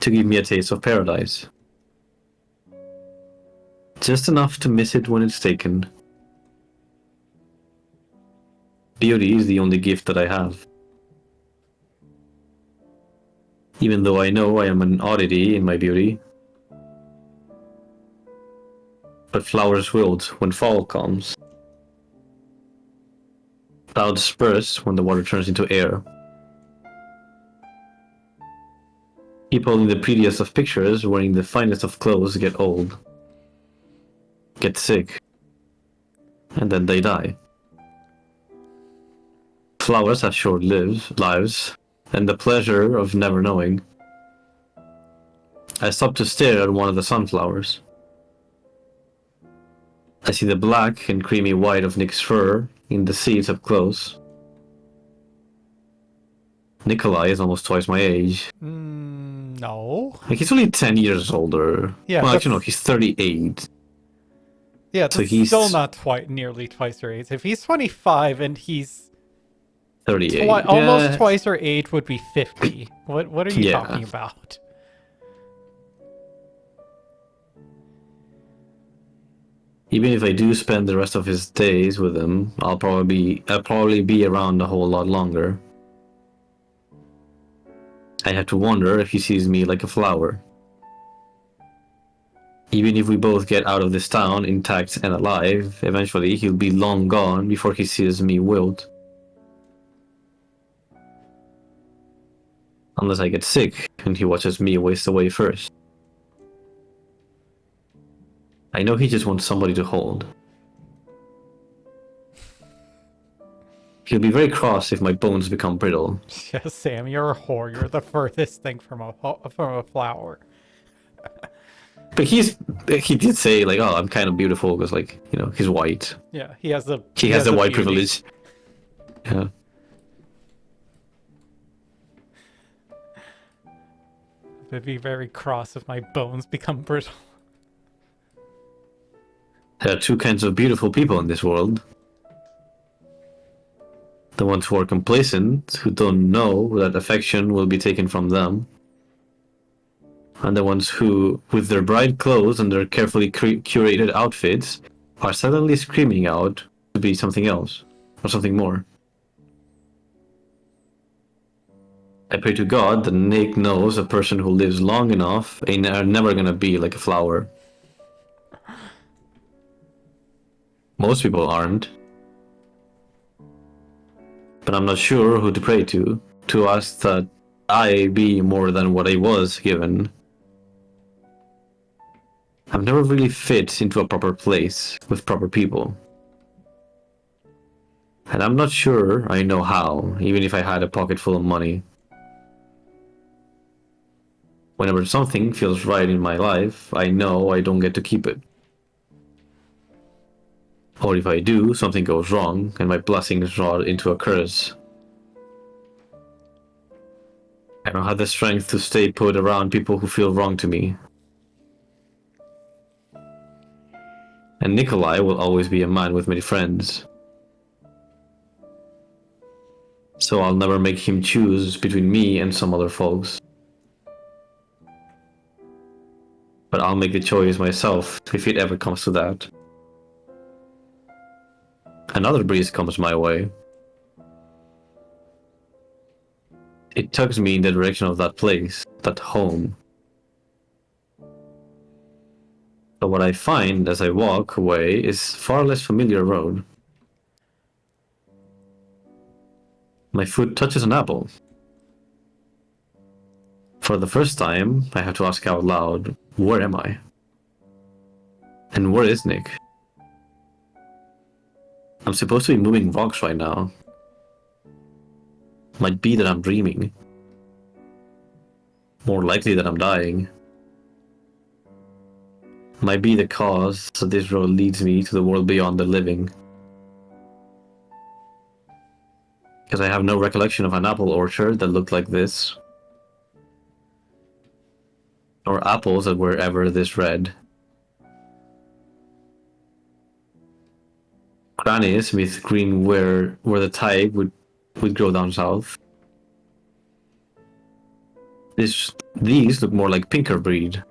To give me a taste of paradise. Just enough to miss it when it's taken. Beauty is the only gift that I have. Even though I know I am an oddity in my beauty. But flowers wilt when fall comes. Clouds burst when the water turns into air. People in the prettiest of pictures wearing the finest of clothes get old. Get sick. and then they die. Flowers have short lives, and the pleasure of never knowing. I stop to stare at one of the sunflowers. I see the black and creamy white of Nick's fur in the seeds up close. Nikolai is almost twice my age. No. Like, he's only 10 years older. Yeah, well, that's- actually, no, he's 38. Yeah, So that's he's- still not nearly twice your age. If he's 25 and he's 38. almost Yeah. twice your age would be 50. What are you Yeah. talking about? Even if I do spend the rest of his days with him, I'll probably be around a whole lot longer. I have to wonder if he sees me like a flower. Even if we both get out of this town intact and alive, eventually he'll be long gone before he sees me wilt. Unless I get sick and he watches me waste away first. I know he just wants somebody to hold. He'll be very cross if my bones become brittle. Yeah, Sam, you're a whore. You're the furthest thing from a flower. But he did say, like, oh, I'm kind of beautiful because, like, you know, he's white. Yeah, he has the White beauty. privilege. Yeah. I'd be very cross if my bones become brittle. There are two kinds of beautiful people in this world. The ones who are complacent, who don't know that affection will be taken from them. And the ones who, with their bright clothes and their carefully curated outfits, are suddenly screaming out to be something else, or something more. I pray to God that Nick knows a person who lives long enough ain't never gonna be like a flower. Most people aren't. But I'm not sure who to pray to ask that I be more than what I was given. I've never really fit into a proper place with proper people. And I'm not sure I know how, even if I had a pocket full of money. Whenever something feels right in my life, I know I don't get to keep it. Or if I do, something goes wrong, and my blessings draw into a curse. I don't have the strength to stay put around people who feel wrong to me. And Nikolai will always be a man with many friends. So I'll never make him choose between me and some other folks. But I'll make the choice myself if it ever comes to that. Another breeze comes my way. It tugs me in the direction of that place, that home. But what I find as I walk away is far less familiar road. My foot touches an apple. For the first time, I have to ask out loud, where am I? And where is Nick? I'm supposed to be moving rocks right now. Might be that I'm dreaming. More likely that I'm dying. Might be the cause that this road leads me to the world beyond the living. Because I have no recollection of an apple orchard that looked like this. Or apples that were ever this red. Grannies with green where the type would grow down south. These look more like pinker breed.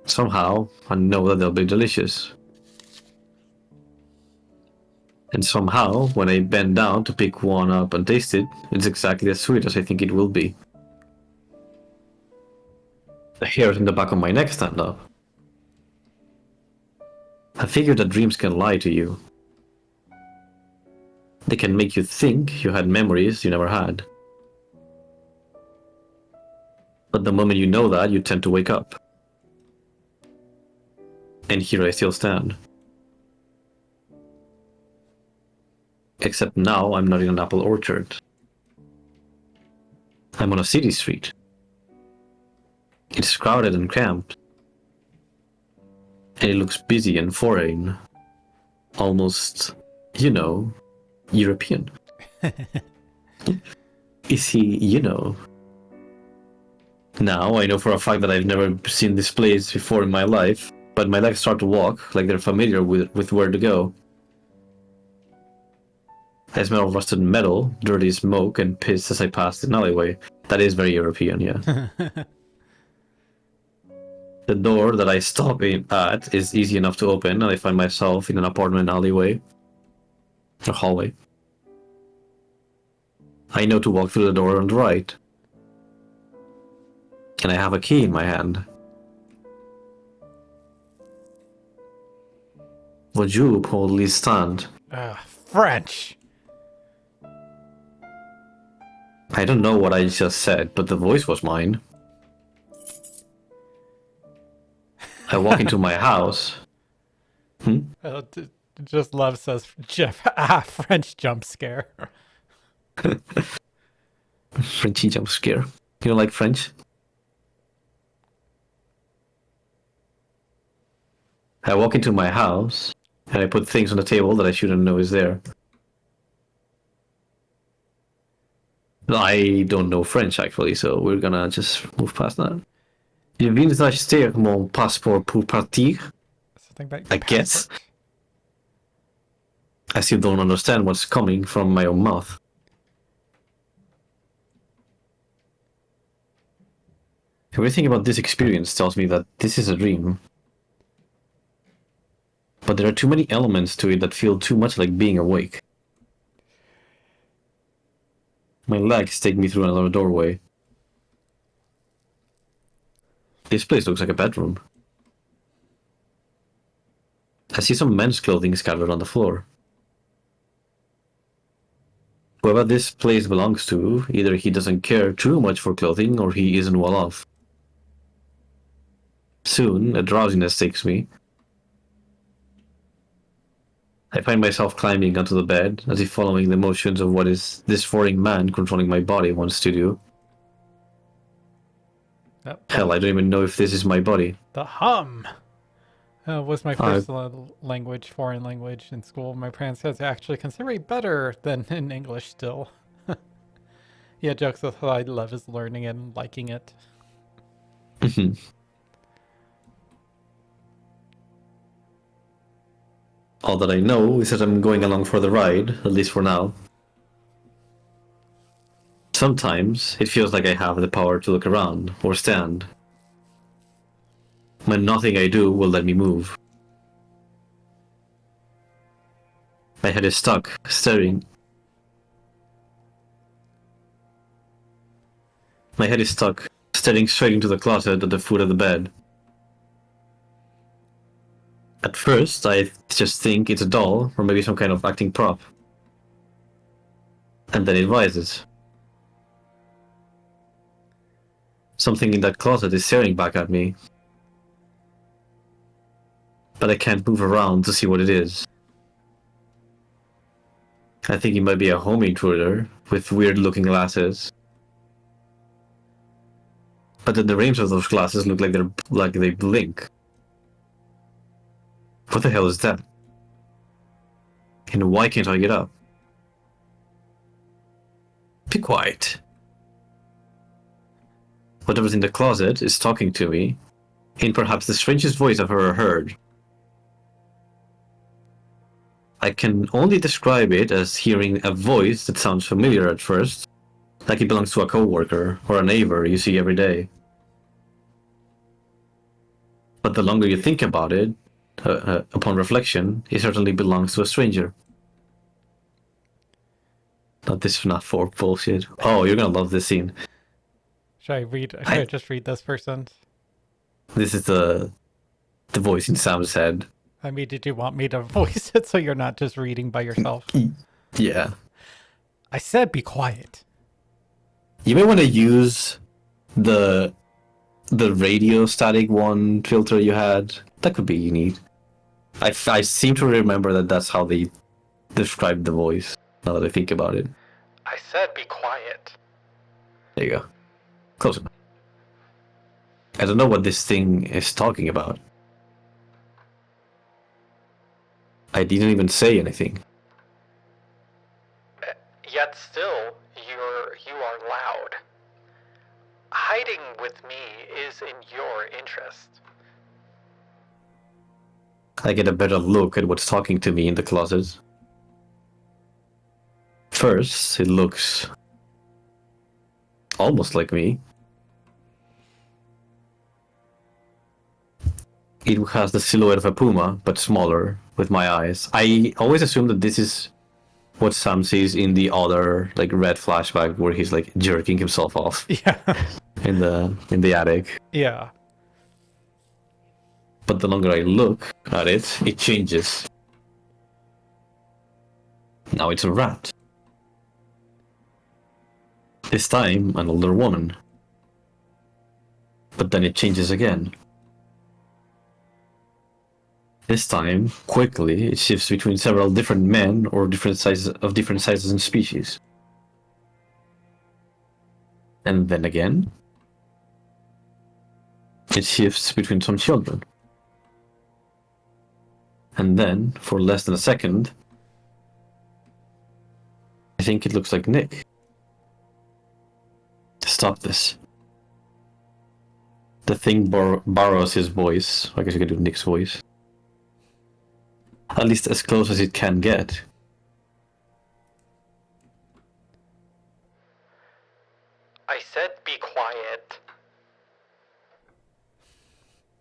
Somehow, I know that they'll be delicious. And somehow, when I bend down to pick one up and taste it, it's exactly as sweet as I think it will be. The hairs in the back of my neck stand up. I figure that dreams can lie to you. They can make you think you had memories you never had. But the moment you know that, you tend to wake up. And here I still stand. Except now I'm not in an apple orchard. I'm on a city street. It's crowded and cramped. And it looks busy and foreign. Almost, European. Is he, Now, I know for a fact that I've never seen this place before in my life, but my legs start to walk like they're familiar with where to go. I smell rusted metal, dirty smoke, and piss as I pass an alleyway. That is very European, yeah. The door that I stop in at is easy enough to open, and I find myself in an apartment alleyway. A hallway. I know to walk through the door on the right. And I have a key in my hand. Would you please stand? French! I don't know what I just said, but the voice was mine. I walk into my house. Just love says Jeff. French jump scare. Frenchy jump scare. You don't like French? I walk into my house, and I put things on the table that I shouldn't know is there. I don't know French, actually, so we're gonna just move past that. Je viens d'acheter mon passeport pour partir. Something about I guess. I still don't understand what's coming from my own mouth. Everything about this experience tells me that this is a dream. But there are too many elements to it that feel too much like being awake. My legs take me through another doorway. This place looks like a bedroom. I see some men's clothing scattered on the floor. Whoever this place belongs to, either he doesn't care too much for clothing or he isn't well off. Soon, a drowsiness takes me. I find myself climbing onto the bed, as if following the motions of what is this foreign man controlling my body wants to do. Hell, I don't even know if this is my body. The hum was my first language, foreign language in school. My parents said actually considerably better than in English still. Yeah, jokes with what I love is learning it and liking it. All that I know is that I'm going along for the ride, at least for now. Sometimes it feels like I have the power to look around or stand. When nothing I do will let me move. My head is stuck, staring. My head is stuck, staring straight into the closet at the foot of the bed. At first, I just think it's a doll, or maybe some kind of acting prop. And then it rises. Something in that closet is staring back at me. But I can't move around to see what it is. I think it might be a home intruder, with weird-looking glasses. But then the rims of those glasses look like they blink. What the hell is that? And why can't I get up? Be quiet. Whatever's in the closet is talking to me, in perhaps the strangest voice I've ever heard. I can only describe it as hearing a voice that sounds familiar at first, like it belongs to a coworker or a neighbor you see every day. But the longer you think about it, upon reflection, it certainly belongs to a stranger. Not this FNAF 4 bullshit. Oh, you're gonna love this scene. Should I just read this person? This is the voice in Sam's head. I mean, did you want me to voice it so you're not just reading by yourself? Yeah. I said be quiet. You may want to use the radio static one filter you had. That could be neat. I seem to remember that that's how they described the voice. Now that I think about it. I said be quiet. There you go. Close enough. I don't know what this thing is talking about. I didn't even say anything. Yet still, you are loud. Hiding with me is in your interest. I get a better look at what's talking to me in the closet. First, it looks almost like me. It has the silhouette of a puma, but smaller, with my eyes. I always assume that this is what Sam sees in the other like red flashback where he's like jerking himself off Yeah. in the attic. Yeah. But the longer I look at it, it changes. Now it's a rat. This time, an older woman. But then it changes again. This time, quickly, it shifts between several different men or different sizes and species. And then again, it shifts between some children. And then, for less than a second, I think it looks like Nik. Stop this. The thing borrows his voice. I guess you could do Nik's voice. At least as close as it can get. I said be quiet.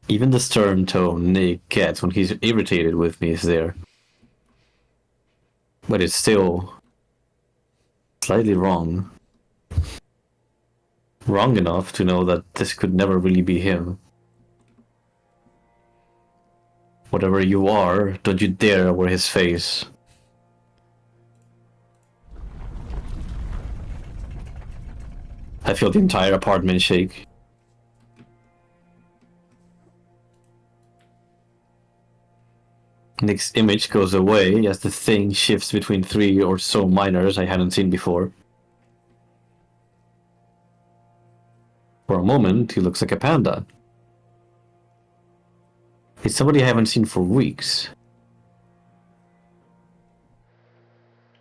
Even the stern tone Nik gets when he's irritated with me is there. But it's still slightly wrong. Wrong enough to know that this could never really be him. Whatever you are, don't you dare wear his face. I feel the entire apartment shake. Nik's image goes away as the thing shifts between 3 or so minors I hadn't seen before. For a moment, he looks like a panda. It's somebody I haven't seen for weeks.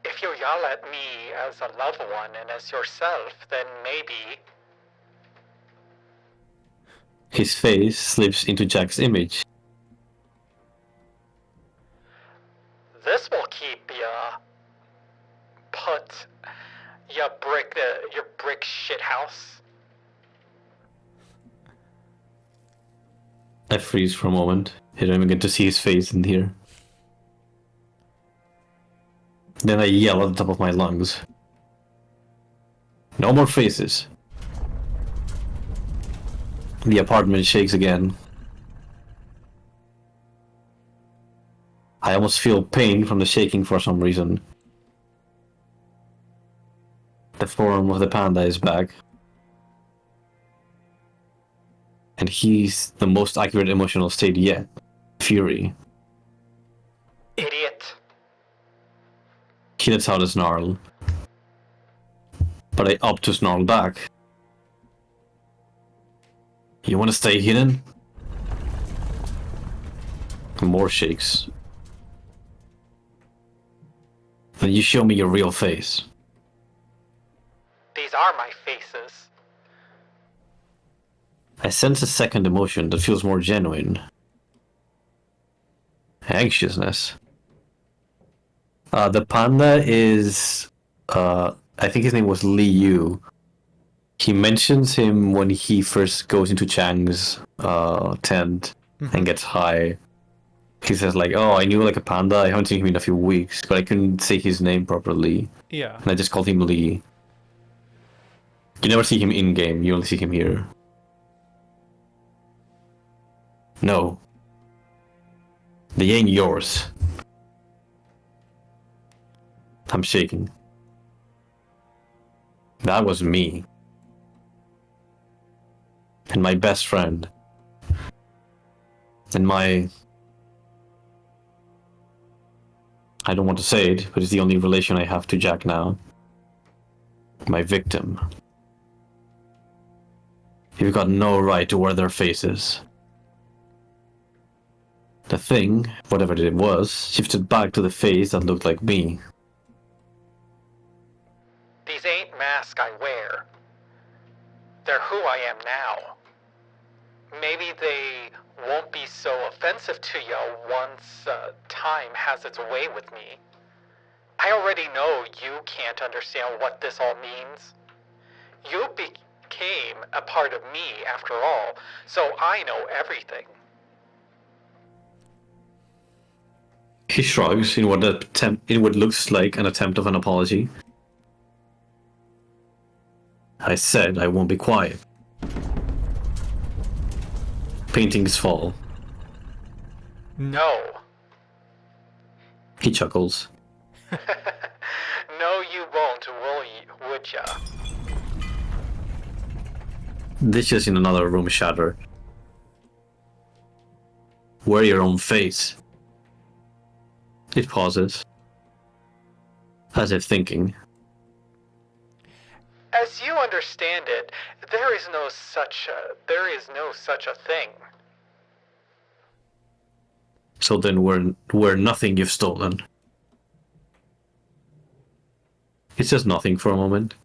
If you yell at me as a loved one and as yourself, then maybe... His face slips into Jack's image. This will keep ya put your brick shit house. I freeze for a moment. I don't even get to see his face in here. Then I yell at the top of my lungs. No more faces. The apartment shakes again. I almost feel pain from the shaking for some reason. The form of the panda is back. And he's the most accurate emotional state yet. Fury. Idiot. He lets out a snarl. But I opt to snarl back. You want to stay hidden? More shakes. Then you show me your real face. These are my faces. I sense a second emotion that feels more genuine. Anxiousness. The panda is... I think his name was Li Yu. He mentions him when he first goes into Chang's tent and gets high. He says like, oh, I knew like a panda, I haven't seen him in a few weeks, but I couldn't say his name properly. Yeah. And I just called him Li. You never see him in-game, you only see him here. No. They ain't yours. I'm shaking. That was me. And my best friend. And my... I don't want to say it, but it's the only relation I have to Jack now. My victim. You've got no right to wear their faces. The thing, whatever it was, shifted back to the face that looked like me. These ain't masks I wear. They're who I am now. Maybe they won't be so offensive to you once time has its way with me. I already know you can't understand what this all means. You became a part of me after all, so I know everything. He shrugs in what looks like an attempt of an apology. I said I won't be quiet. Paintings fall. No. He chuckles. No, you won't, would ya? Dishes in another room shatter. Wear your own face. It pauses, as if thinking. As you understand it, there is no such a thing. So then we're nothing you've stolen. It says nothing for a moment.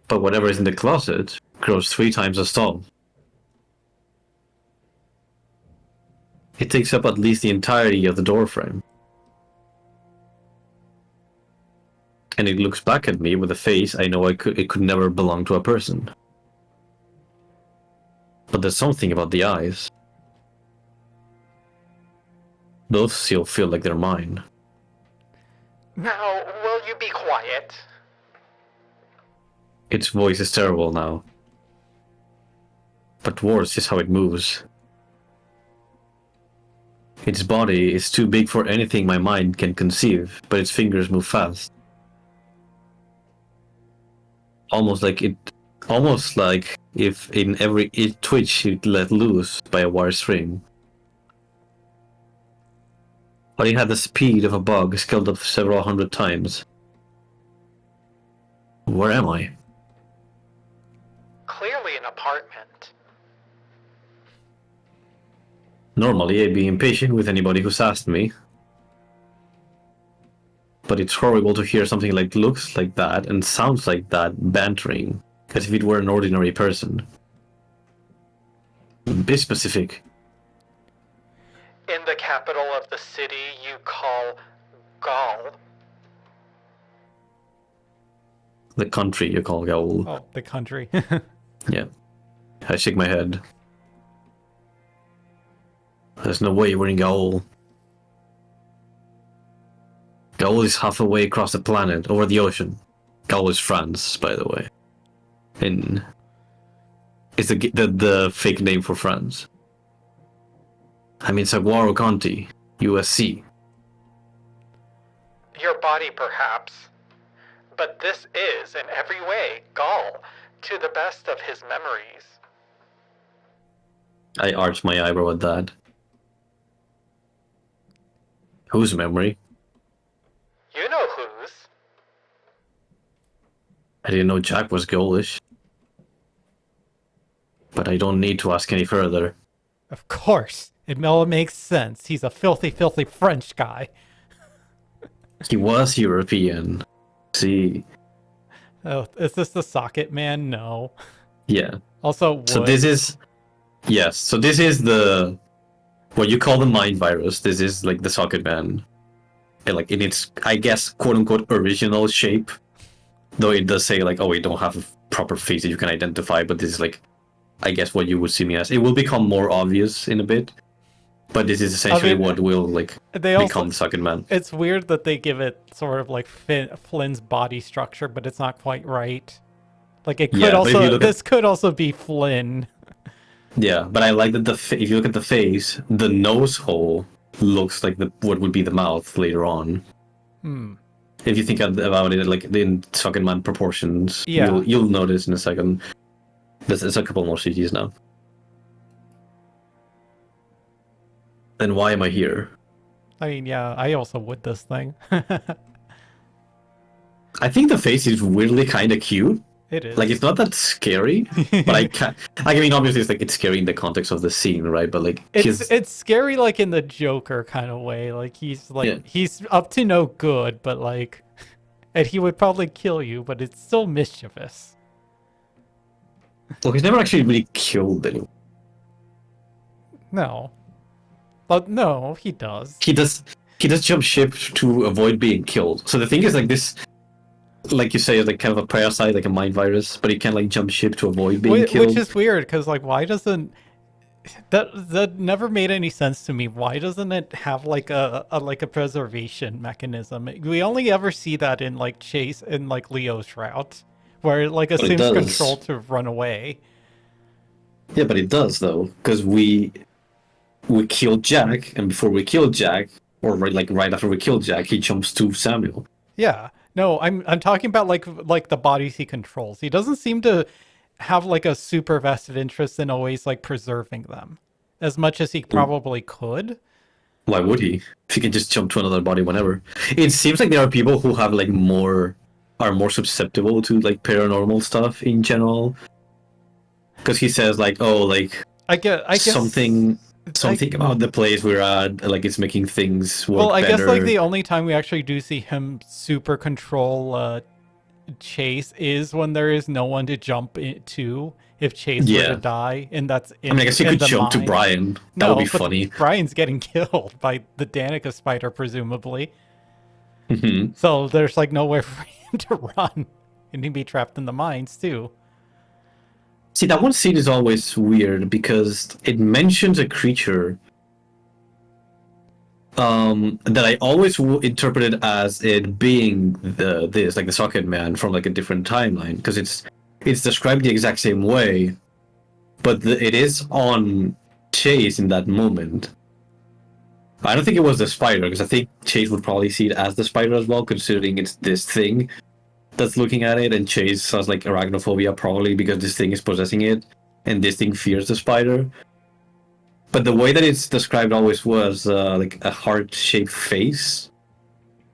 But whatever is in the closet grows 3 times as tall. It takes up at least the entirety of the doorframe. And it looks back at me with a face I know it could never belong to a person. But there's something about the eyes. Those still feel like they're mine. Now, will you be quiet? Its voice is terrible now. But worse is how it moves. Its body is too big for anything my mind can conceive, but its fingers move fast. Almost like if in every twitch it let loose by a wire string. But it had the speed of a bug scaled up several hundred times. Where am I? Clearly an apartment. Normally I'd be impatient with anybody who's asked me. But it's horrible to hear something like looks like that and sounds like that bantering, as if it were an ordinary person. Be specific. In the capital of the city you call Gaul. The country you call Gaul. Oh, the country. Yeah. I shake my head. There's no way we're in Gaul. Gaul is half a way across the planet, over the ocean. Gaul is France, by the way. And it's the fake name for France. I'm in Saguaro County, USC. Your body, perhaps. But this is, in every way, Gaul, to the best of his memories. I arch my eyebrow at that. Whose memory? You know whose. I didn't know Jack was Gaulish. But I don't need to ask any further. Of course. It all makes sense. He's a filthy, filthy French guy. He was European. See? Oh, is this the socket man? No. Yeah. Also, wood. So this is... Yes, so this is the... What you call the mind virus. This is like the socket man. And like in its, I guess, quote-unquote original shape. Though it does say like, oh, we don't have a proper face that you can identify, but this is like, I guess what you would see me as. It will become more obvious in a bit. But this is essentially what will like become Socket Man. It's weird that they give it sort of like Flynn's body structure, but it's not quite right. Like it could this could also be Flynn. Yeah, but I like that if you look at the face, the nose hole looks like what would be the mouth later on. If you think about it, like in Socket Man proportions, you'll notice in a second. There's a couple more CGs now. then why am I here? I mean, yeah, I also would this thing. I think the face is weirdly kind of cute. It Like, it's is. not that scary, but I can't. Like, I mean, obviously, it's like it's scary in the context of the scene, right? But like, his It's scary, like in the Joker kind of way. Like yeah. he's up to no good, but like, and he would probably kill you, but it's still mischievous. Well, he's never actually really killed anyone. No, but no, he does. He does. He does jump ship to avoid being killed. So the thing is, like this, like you say, is like kind of a parasite, like a mind virus, but he can like jump ship to avoid being Which killed. is weird because like, why doesn't that never made any sense to me? Why doesn't it have like a preservation mechanism? We only ever see that in like Chase and like Leo's route, where it like But it assumes control does. to run away. Yeah, but it does though, because we killed Jack, and before we killed Jack, or right after we killed Jack, he jumps to Samuel. Yeah. No, I'm talking about like the bodies he controls. He doesn't seem to have like a super vested interest in always like preserving them as much as he probably could. Why would he? If he can just jump to another body whenever. It seems like there are people who have like are more susceptible to like paranormal stuff in general. Because he says like, oh, like I guess something about the place we're at, like it's making things well, work I guess like better. the only time we actually do see him super control Chase is when there is no one to jump into if Chase were to Yeah. die, and that's I mean, I guess he in could the jump to mine. Brian. That would No, be but funny. Brian's getting killed by the Danica spider, presumably. Hmm. So there's like nowhere for him to run, and he'd be trapped in the mines too. See, that one scene is always weird because it mentions a creature that I always interpreted as it being this like the Socket Man from like a different timeline because it's described the exact same way, but it is on Chase in that moment. I don't think it was the spider because I think Chase would probably see it as the spider as well, considering it's this thing that's looking at it, and Chase has like arachnophobia probably because this thing is possessing it, and this thing fears the spider. But the way that it's described always was like a heart-shaped face,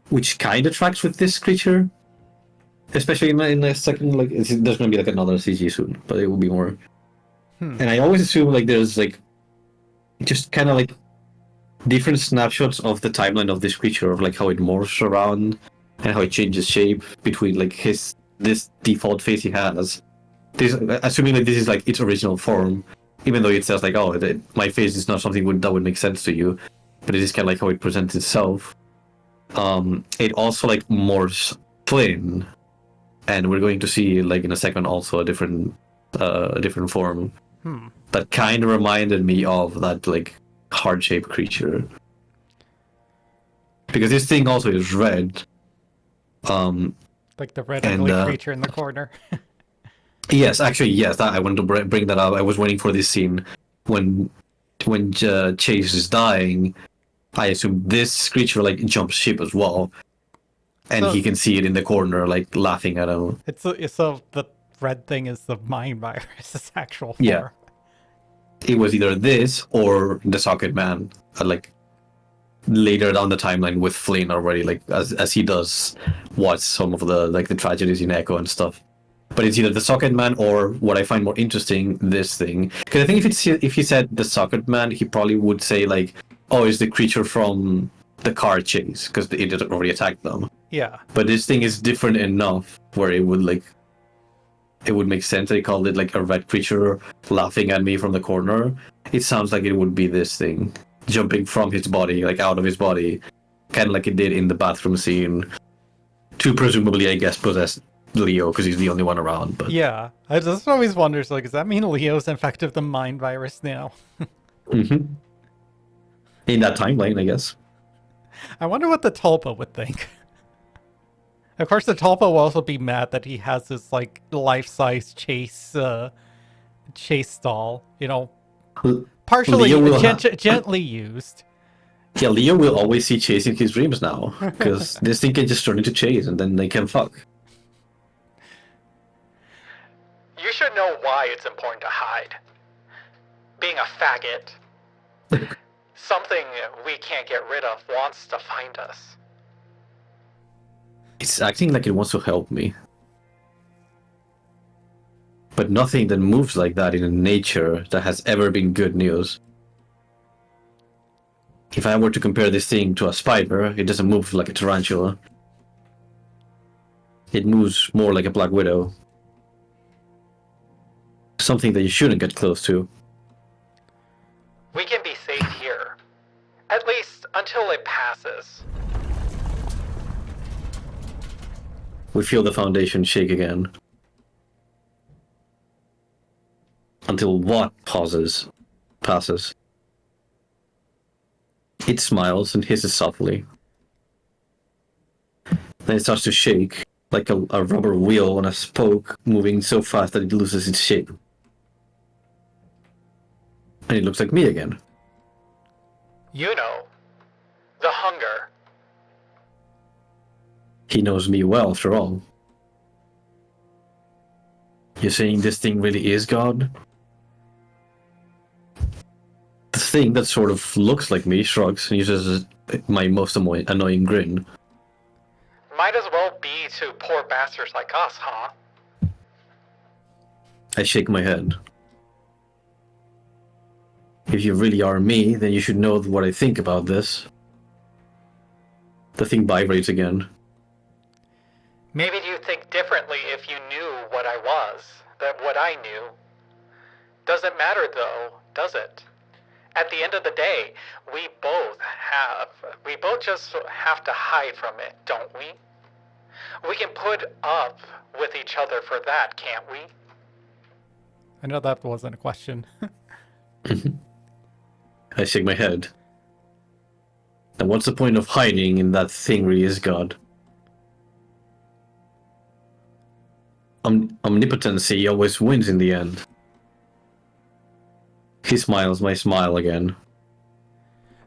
which kind of tracks with this creature. Especially in a second, like there's gonna be like another CG soon, but it will be more. Hmm. And I always assume like there's like just kind of like different snapshots of the timeline of this creature, of like how it morphs around and how it changes shape between like this default face he has. This, assuming that this is like its original form, even though it says like, oh, my face is not something that would make sense to you, but it is kind of like how it presents itself. It also like morphs Flynn, and we're going to see like in a second also a different form Hmm. that kind of reminded me of that like heart-shaped creature. Because this thing also is red. Like the red And ugly creature in the corner. yes, actually, yes, I wanted to bring that up. I was waiting for this scene when Chase is dying. I assume this creature like jumps ship as well, and So he can see it in the corner, like laughing at him. so the red thing is the mind virus's actual Yeah, form. it was either this or the Socket Man, like later down the timeline with Flynn already, like as he does watch some of the like the tragedies in Echo and stuff. But it's either the Socket Man or what I find more interesting, this thing. Because I think if he said the Socket Man, he probably would say like, "Oh, it's the creature from the car chase," because it had already attacked them. Yeah. But this thing is different enough where it would make sense. They called it like a red creature laughing at me from the corner. It sounds like it would be this thing jumping from his body, like out of his body, kind of like it did in the bathroom scene, to presumably, I guess, possess Leo because he's the only one around. But Yeah. I just always wonders, like, does that mean Leo's infected the mind virus now? mm-hmm. In that timeline, I guess. I wonder what the Tulpa would think. Of course, the Tulpa will also be mad that he has this like life-size chase doll, partially Leo will gently used. Yeah, Leo will always see Chase in his dreams now because this thing can just turn into Chase and then they can fuck. You should know why it's important to hide. Being a faggot. Something we can't get rid of wants to find us. It's acting like it wants to help me. But nothing that moves like that in nature that has ever been good news. If I were to compare this thing to a spider, it doesn't move like a tarantula. It moves more like a black widow. Something that you shouldn't get close to. We can be safe here. At least until it passes. We feel the foundation shake again. Until what passes? It smiles and hisses softly. Then it starts to shake, like a rubber wheel on a spoke, moving so fast that it loses its shape. And it looks like me again. You know, the hunger. He knows me well, after all. You're saying this thing really is God? The thing that sort of looks like me shrugs and uses my most annoying grin. Might as well be to poor bastards like us, huh? I shake my head. If you really are me, then you should know what I think about this. The thing vibrates again. Maybe you'd think differently if you knew what I was, than what I knew. Doesn't matter though, does it? At the end of the day, we both just have to hide from it, don't we? We can put up with each other for that, can't we? I know that wasn't a question. I shake my head. And what's the point of hiding in that thing really is God? Omnipotency always wins in the end. He smiles my smile again.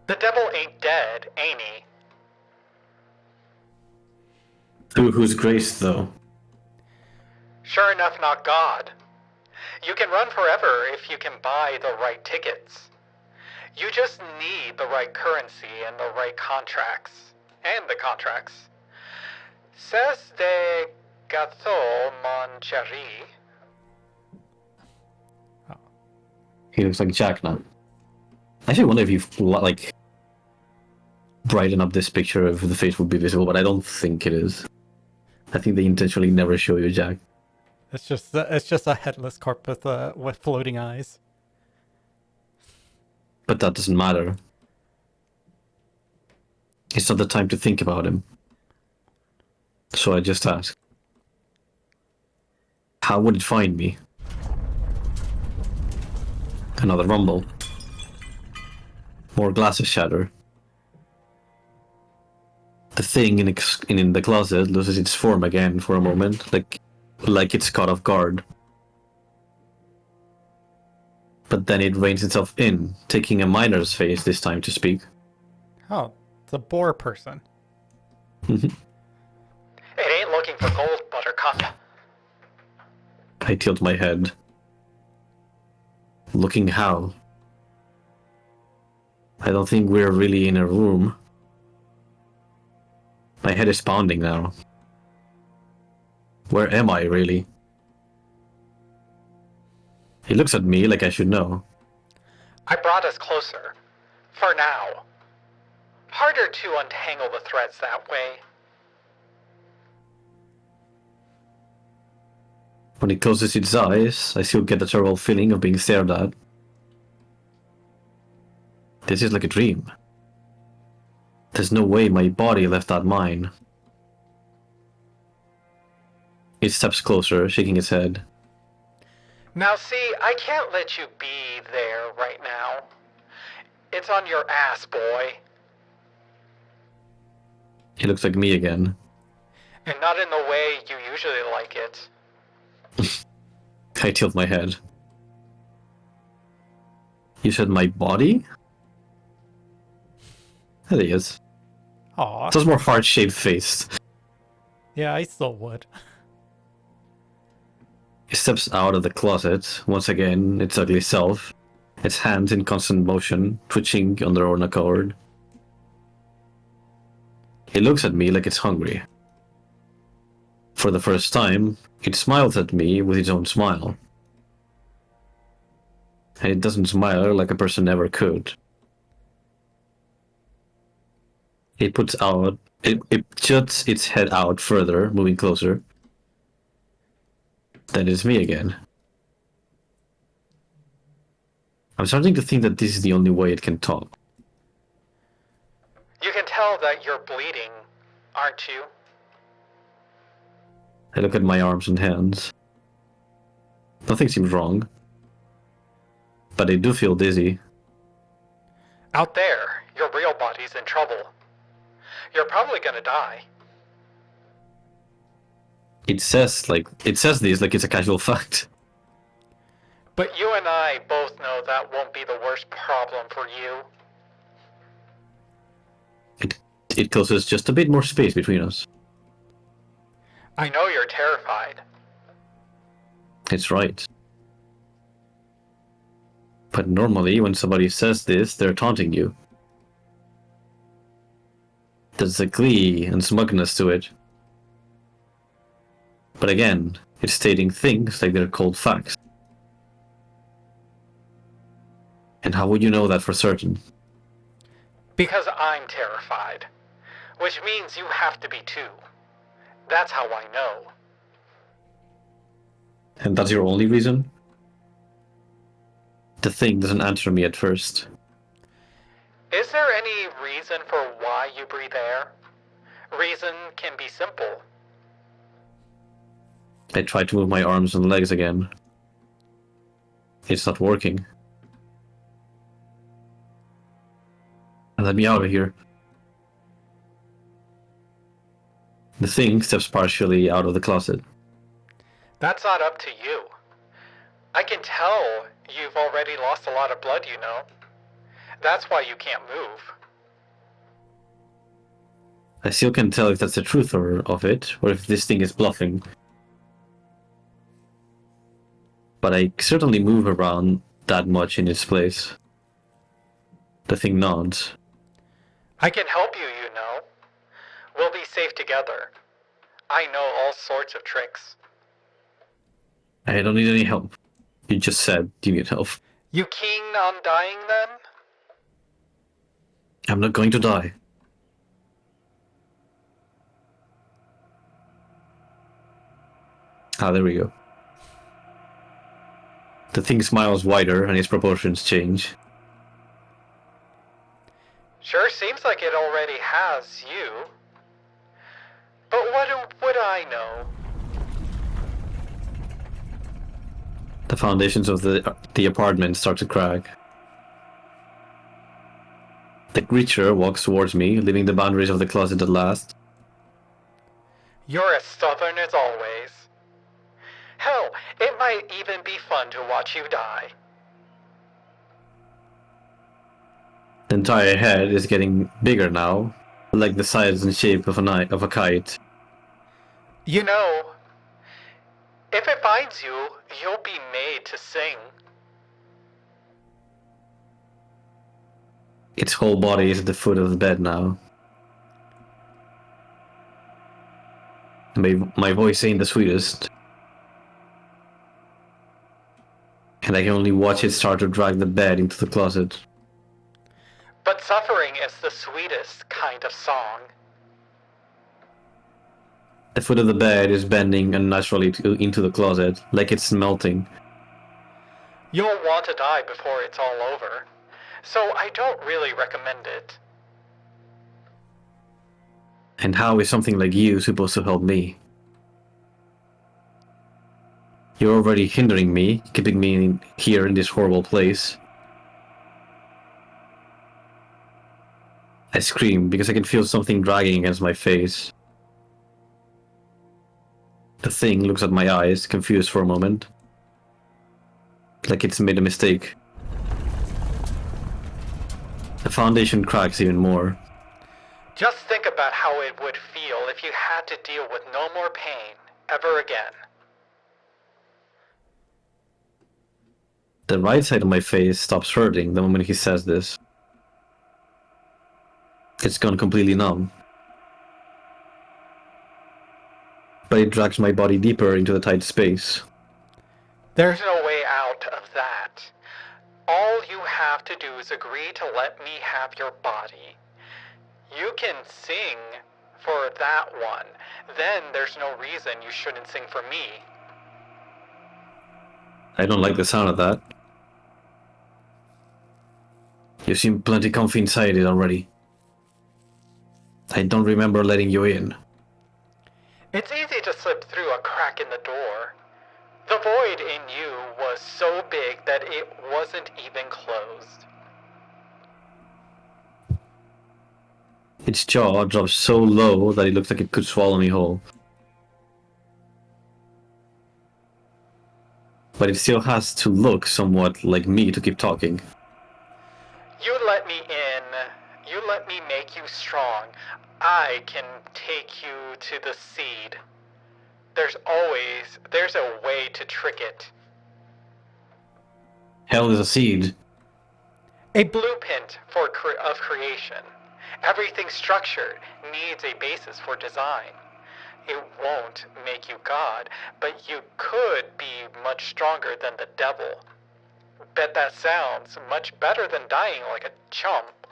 The devil ain't dead, ain't he? Through whose grace, though? Sure enough, not God. You can run forever if you can buy the right tickets. You just need the right currency and the right contracts. And the contracts. C'est de gâteau, mon chéri. He looks like Jack now. I actually wonder if you've, like, brighten up this picture if the face would be visible, but I don't think it is. I think they intentionally never show you Jack. It's just a headless corpse with floating eyes. But that doesn't matter. It's not the time to think about him. So I just ask. How would it find me? Another rumble. More glasses shatter. The thing in the closet loses its form again for a moment, like it's caught off guard. But then it reins itself in, taking a miner's face this time to speak. Oh, it's a boar person. It ain't looking for gold, Buttercup. I tilt my head. Looking how? I don't think we're really in a room. My head is pounding now. Where am I, really? He looks at me like I should know. I brought us closer. For now. Harder to untangle the threads that way. When it closes its eyes, I still get the terrible feeling of being stared at. This is like a dream. There's no way my body left that mine. It steps closer, shaking its head. Now see, I can't let you be there right now. It's on your ass, boy. He looks like me again. And not in the way you usually like it. I tilt my head. You said my body? There he is. Aw. Just more heart-shaped face. Yeah, I still would. He steps out of the closet, once again, its ugly self, its hands in constant motion, twitching on their own accord. It looks at me like it's hungry. For the first time, it smiles at me with its own smile. And it doesn't smile like a person ever could. It juts its head out further, moving closer. Then it's me again. I'm starting to think that this is the only way it can talk. You can tell that you're bleeding, aren't you? I look at my arms and hands. Nothing seems wrong. But I do feel dizzy. Out there, your real body's in trouble. You're probably gonna die. It says this like it's a casual fact. But you and I both know that won't be the worst problem for you. It closes just a bit more space between us. I know you're terrified. It's right. But normally, when somebody says this, they're taunting you. There's a glee and smugness to it. But again, it's stating things like they're cold facts. And how would you know that for certain? Because I'm terrified. Which means you have to be too. That's how I know. And that's your only reason? The thing doesn't answer me at first. Is there any reason for why you breathe air? Reason can be simple. I try to move my arms and legs again. It's not working. Let me out of here. The thing steps partially out of the closet. That's not up to you. I can tell you've already lost a lot of blood, you know. That's why you can't move. I still can't tell if that's the truth of it, or if this thing is bluffing. But I certainly move around that much in its place. The thing nods. I can help you, you know. We'll be safe together. I know all sorts of tricks. I don't need any help. You just said you need help. You keen on dying then? I'm not going to die. Ah, there we go. The thing smiles wider and its proportions change. Sure seems like it already has you. But what would I know? The foundations of the apartment start to crack. The creature walks towards me, leaving the boundaries of the closet at last. You're as stubborn as always. Hell, it might even be fun to watch you die. The entire head is getting bigger now, like the size and shape of a kite. You know, if it finds you, you'll be made to sing. Its whole body is at the foot of the bed now. My voice ain't the sweetest. And I can only watch it start to drag the bed into the closet. But suffering is the sweetest kind of song. The foot of the bed is bending unnaturally into the closet, like it's melting. You'll want to die before it's all over, so I don't really recommend it. And how is something like you supposed to help me? You're already hindering me, keeping me here in this horrible place. I scream because I can feel something dragging against my face. The thing looks at my eyes, confused for a moment. Like it's made a mistake. The foundation cracks even more. Just think about how it would feel if you had to deal with no more pain ever again. The right side of my face stops hurting the moment he says this. It's gone completely numb. But it drags my body deeper into the tight space. There's no way out of that. All you have to do is agree to let me have your body. You can sing for that one. Then there's no reason you shouldn't sing for me. I don't like the sound of that. You seem plenty comfy inside it already. I don't remember letting you in. It's easy to slip through a crack in the door. The void in you was so big that it wasn't even closed. Its jaw drops so low that it looks like it could swallow me whole. But it still has to look somewhat like me to keep talking. You let me in. You let me make you strong. I can take you to the seed. There's a way to trick it. Hell is a seed. A blueprint of creation. Everything structured needs a basis for design. It won't make you God, but you could be much stronger than the devil. Bet that sounds much better than dying like a chump.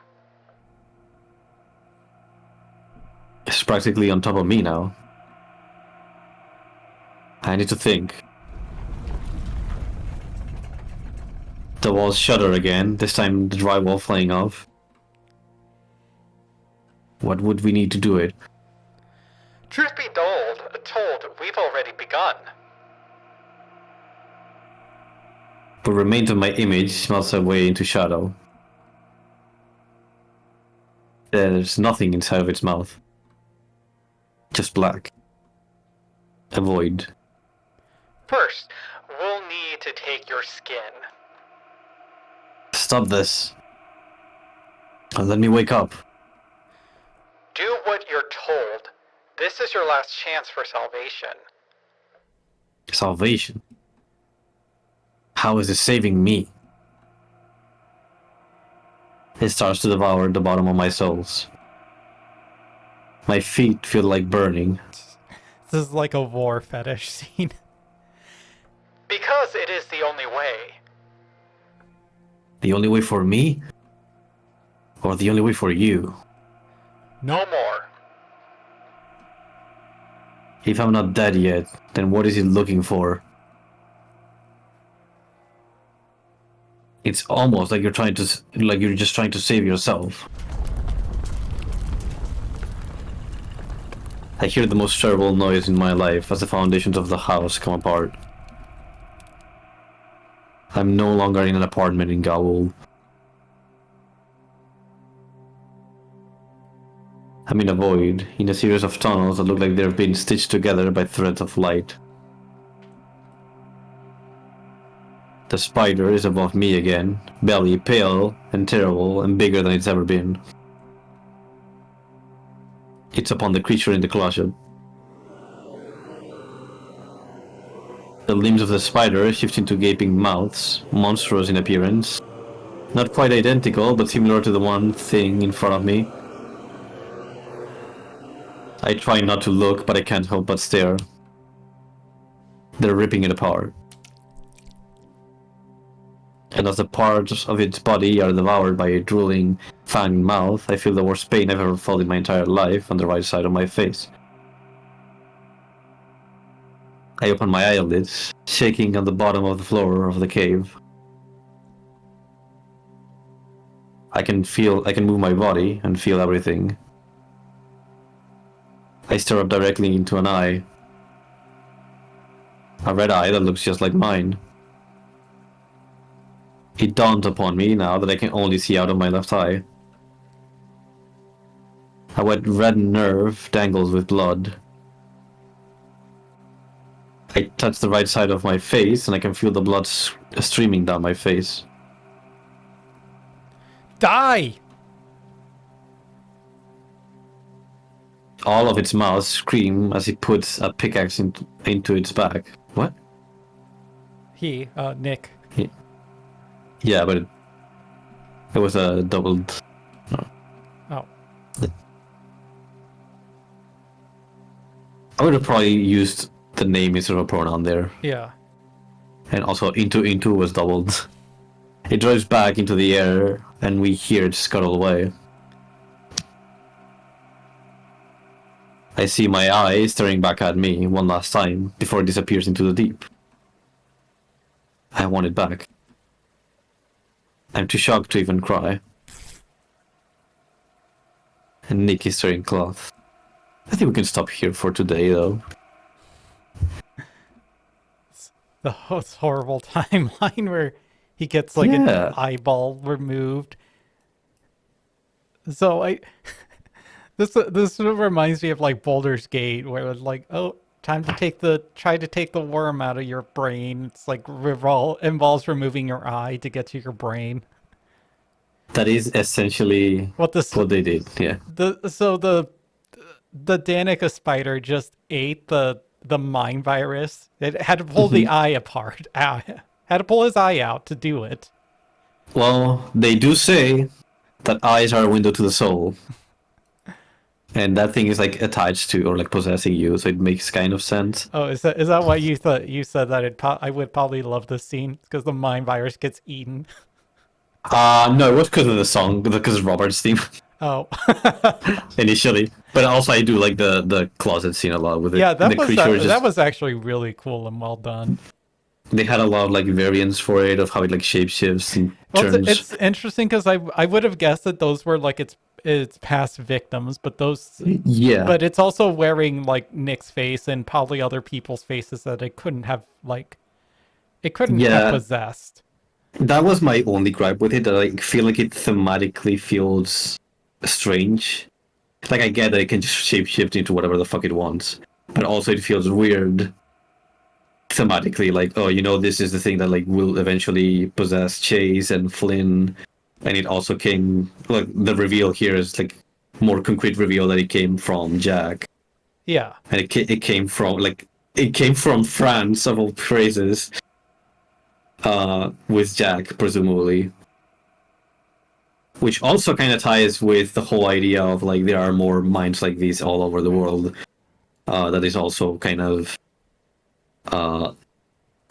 It's practically on top of me now. I need to think. The walls shudder again, this time the drywall flying off. What would we need to do it? Truth be told, we've already begun. The remains of my image melts away into shadow. There's nothing inside of its mouth. Just black. A void. First, we'll need to take your skin. Stop this. And let me wake up. Do what you're told. This is your last chance for salvation. Salvation? How is it saving me? It starts to devour the bottom of my soles. My feet feel like burning. This is like a war fetish scene. Because it is the only way. The only way for me? Or the only way for you? No more. If I'm not dead yet, then what is it looking for? It's almost like you're just trying to save yourself. I hear the most terrible noise in my life as the foundations of the house come apart. I'm no longer in an apartment in Gaul. I'm in a void, in a series of tunnels that look like they've been stitched together by threads of light. The spider is above me again, belly pale and terrible and bigger than it's ever been. It's upon the creature in the closet. The limbs of the spider shift into gaping mouths, monstrous in appearance. Not quite identical, but similar to the one thing in front of me. I try not to look, but I can't help but stare. They're ripping it apart. And as the parts of its body are devoured by a drooling, fanged mouth, I feel the worst pain I've ever felt in my entire life on the right side of my face. I open my eyelids, shaking on the bottom of the floor of the cave. I can move my body and feel everything. I stare up directly into an eye. A red eye that looks just like mine. It dawned upon me now that I can only see out of my left eye. A wet red nerve dangles with blood. I touch the right side of my face and I can feel the blood streaming down my face. Die! All of its mouths scream as it puts a pickaxe into its back. What? Nik. Yeah, but it was a doubled. Oh. I would have probably used the name instead of a pronoun there. Yeah. And also into was doubled. It drives back into the air, and we hear it scuttle away. I see my eye staring back at me one last time before it disappears into the deep. I want it back. I'm too shocked to even cry. And Nik is tearing cloth. I think we can stop here for today, though. The horrible timeline where he gets like an eyeball removed. So this reminds me of like Boulder's Gate, where it's like, oh, time to try to take the worm out of your brain. It's like involves removing your eye to get to your brain. That is essentially what they did. Yeah. The Danica spider just ate the mind virus. It had to pull the eye apart. Had to pull his eye out to do it. Well, they do say that eyes are a window to the soul. And that thing is like attached to or like possessing you, so it makes kind of sense. Oh, is that why you thought you said that I would probably love this scene? Because the mind virus gets eaten. No, it was because of the song, because of Robert's theme. Oh. Initially, but also I do like the closet scene a lot with it. Yeah, that was actually really cool and well done. They had a lot of like variants for it of how it like shapeshifts and turns. It's interesting because I would have guessed that those were like its past victims, but but it's also wearing like Nick's face and probably other people's faces that it couldn't have have possessed. That was my only gripe with it, that I feel like it thematically feels strange. Like, I get that it can just shapeshift into whatever the fuck it wants, but also it feels weird thematically, like, oh, this is the thing that like will eventually possess Chase and Flynn, and it also came, like, the reveal here is like more concrete reveal that it came from Jack. Yeah. And it came from France, of all phrases. With Jack, presumably. Which also kind of ties with the whole idea of, like, there are more minds like these all over the world. That is also kind of,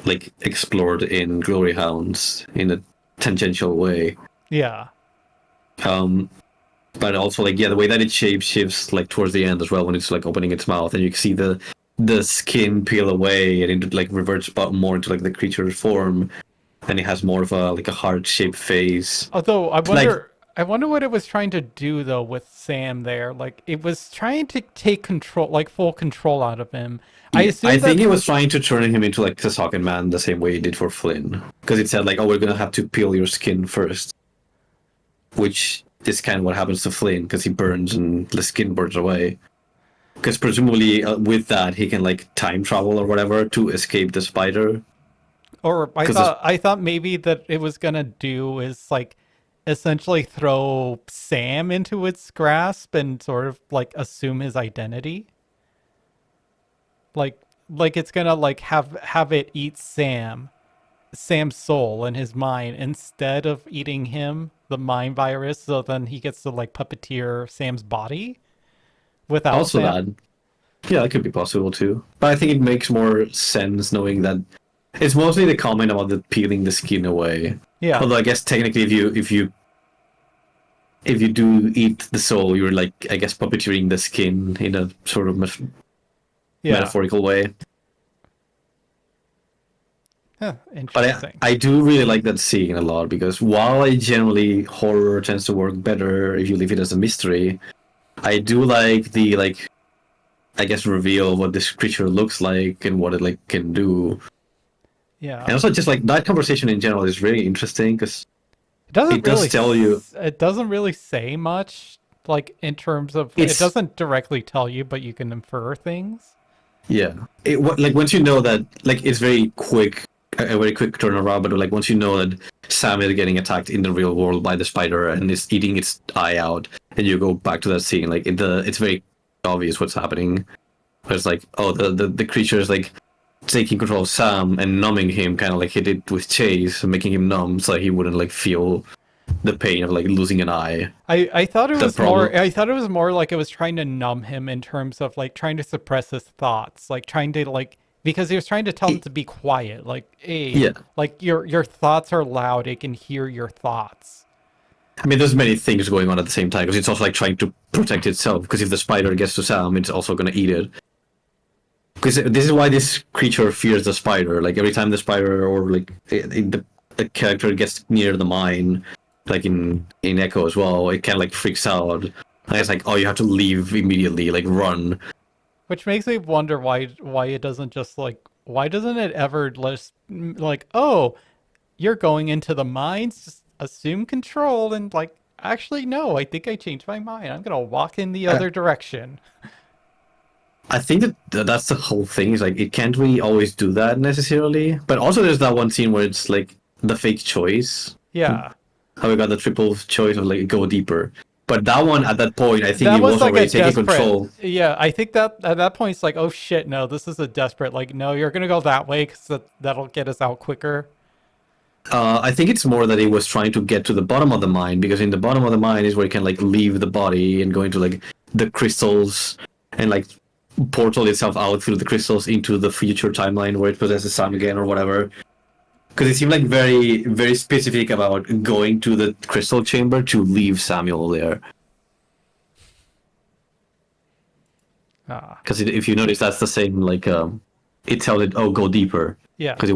like, explored in Glory Hounds in a tangential way. Yeah. But also, like, yeah, the way that it shapeshifts, like, towards the end as well, when it's, like, opening its mouth, and you can see the skin peel away, and it, like, reverts more into, like, the creature's form, and it has more of a heart-shaped face. Although I wonder what it was trying to do though with Sam there. Like, it was trying to take control, like full control out of him. I think it was trying to turn him into like the Socket Man the same way it did for Flynn, because it said like, oh, we're gonna have to peel your skin first, which is kind of what happens to Flynn, because he burns and the skin burns away. Because presumably with that he can like time travel or whatever to escape the spider. Or I thought maybe that it was gonna do is like essentially throw Sam into its grasp and sort of like assume his identity. Like it's gonna like have it eat Sam's soul and his mind instead of eating him, the mind virus, so then he gets to like puppeteer Sam's body without also Sam. Yeah, that could be possible too. But I think it makes more sense knowing that it's mostly the comment about the peeling the skin away. Yeah. Although I guess technically if you do eat the soul, you're like, I guess, puppeteering the skin in a sort of metaphorical way. Interesting. But I do really like that scene a lot, because while generally horror tends to work better if you leave it as a mystery, I do like the I guess reveal of what this creature looks like and what it like can do. Yeah. And also just like that conversation in general is really interesting, because it does tell you. It doesn't really say much, like in terms of it doesn't directly tell you, but you can infer things. Yeah, like once you know that, like, it's very quick, a very quick turnaround. But like once you know that Sam is getting attacked in the real world by the spider and is eating its eye out, and you go back to that scene, like it's very obvious what's happening. It's like, oh, the creature is like taking control of Sam and numbing him, kind of like he did with Chase, making him numb so he wouldn't like feel the pain of like losing an eye. I thought it The was more problem, I thought it was more like it was trying to numb him in terms of like trying to suppress his thoughts, like trying to like because he was trying to tell him to be quiet, like hey, yeah. like your thoughts are loud, it can hear your thoughts. I mean, there's many things going on at the same time because it's also like trying to protect itself. Because if the spider gets to Sam, it's also gonna eat it. Because this is why this creature fears the spider. Like every time the spider or like the character gets near the mine, like in Echo as well, it kind of like freaks out. And it's like, oh, you have to leave immediately, like run. Which makes me wonder why it doesn't just like why doesn't it ever just like oh you're going into the mines just assume control and like actually no I think I changed my mind I'm gonna walk in the Uh, other direction. I think that's the whole thing. Is like it can't really always do that necessarily. But also, there's that one scene where it's like the fake choice. Yeah, How we got the triple choice of like go deeper. But that one at that point, I think that it was was like a already taking desperate. control. Yeah, I think that at that point it's like oh shit no this is a desperate like no you're gonna go that way because that'll get us out quicker. I think it's more that he was trying to get to the bottom of the mine because in the bottom of the mine is where you can like leave the body and go into like the crystals and like portal itself out through the crystals into the future timeline where it possesses Sam again or whatever. Because it seemed like very very specific about going to the crystal chamber to leave Samuel there. Ah, Because if you notice, that's the same like it tells it oh go deeper yeah. because it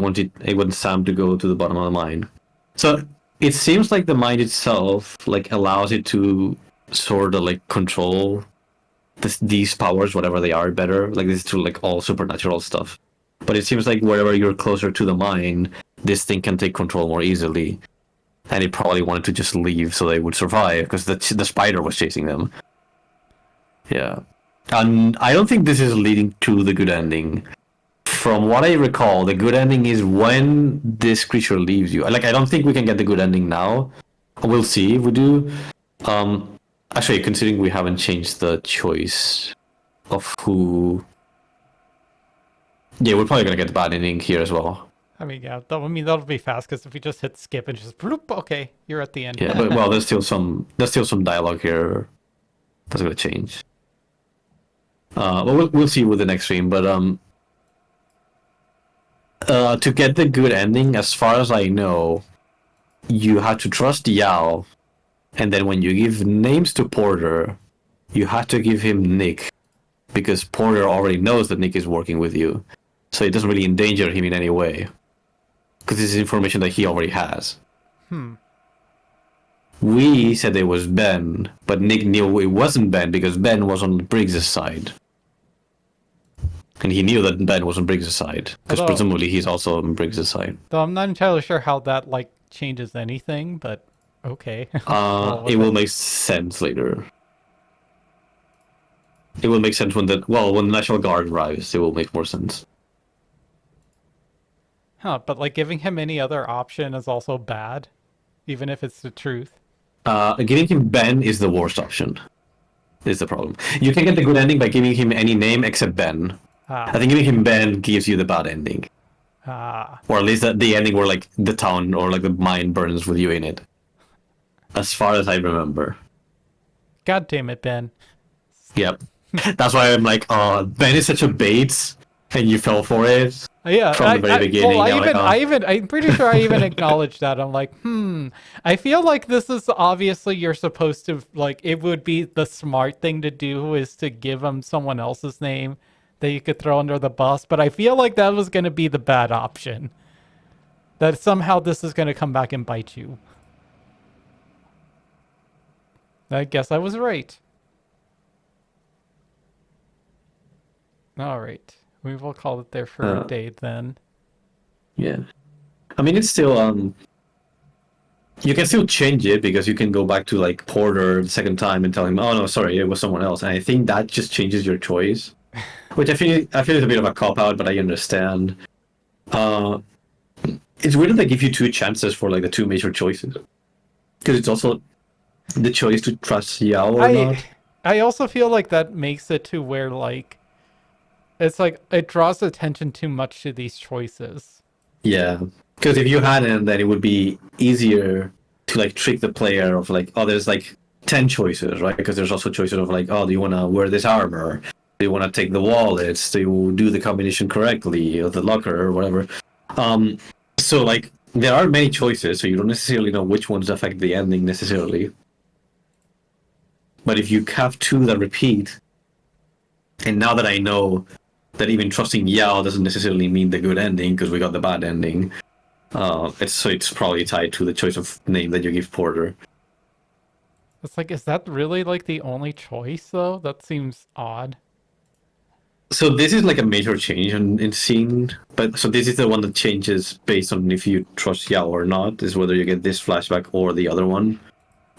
wants Sam to go to the bottom of the mine. So it seems like the mind itself like allows it to sort of like control these powers, whatever they are, better. Like this is through like all supernatural stuff. But it seems like wherever you're closer to the mind, this thing can take control more easily. And it probably wanted to just leave so they would survive because the spider was chasing them. Yeah. And I don't think this is leading to the good ending. From what I recall, the good ending is when this creature leaves you. Like, I don't think we can get the good ending now. We'll see if we do. Actually, considering we haven't changed the choice of who. Yeah, we're probably gonna get the bad ending here as well. I mean, yeah, I mean that'll be fast because if we just hit skip and just bloop, okay, you're at the end. Yeah, but well, there's still some dialogue here that's gonna change. Well, we'll see with the next stream, but to get the good ending, as far as I know, you have to trust Yao, and then when you give names to Porter, you have to give him Nik, because Porter already knows that Nik is working with you, so it doesn't really endanger him in any way, because this is information that he already has. We said it was Ben, but Nik knew it wasn't Ben because Ben was on Briggs' side. And he knew that Ben was on Briggs' side, because Although- presumably he's also on Briggs' side. Though I'm not entirely sure how that like changes anything, but okay. Roll with It will make sense later. It will make sense when the National Guard arrives. It will make more sense. Huh, but like giving him any other option is also bad, even if it's the truth. Giving him Ben is the worst option. Is the problem. You can get the good ending by giving him any name except Ben. I think giving him Ben gives you the bad ending. Or at least the ending where like the town or like the mine burns with you in it. As far as I remember. God damn it, Ben. Yep. That's why I'm like, oh, Ben is such a bait, and you fell for it. Yeah, From the very beginning. Well, I'm like, oh. I'm pretty sure I even acknowledged that. I'm like, I feel like this is obviously you're supposed to like. It would be the smart thing to do is to give him someone else's name that you could throw under the bus. But I feel like that was going to be the bad option. That somehow this is going to come back and bite you. I guess I was right. All right. We will call it there for a day then. Yeah. I mean, it's still you can still change it because you can go back to like Porter the second time and tell him, "Oh no, sorry, it was someone else." And I think that just changes your choice, which I feel is a bit of a cop out, but I understand. It's weird that they give you two chances for like the two major choices, because it's also the choice to trust Yao or not. I also feel like that makes it to where like It's like it draws attention too much to these choices. Yeah, because if you hadn't, then it would be easier to like trick the player of like, oh, there's like 10 choices, right? Because there's also choices of like, oh, do you want to wear this armor? Do you want to take the wallets? Do you do the combination correctly, or the locker, or whatever? So like there are many choices, so you don't necessarily know which ones affect the ending necessarily. But if you have two that repeat, and now that I know that even trusting Yao doesn't necessarily mean the good ending because we got the bad ending, it's probably tied to the choice of name that you give Porter. It's like, is that really like the only choice though? That seems odd. So this is like a major change in scene, but so this is the one that changes based on if you trust Yao or not. Is whether you get this flashback or the other one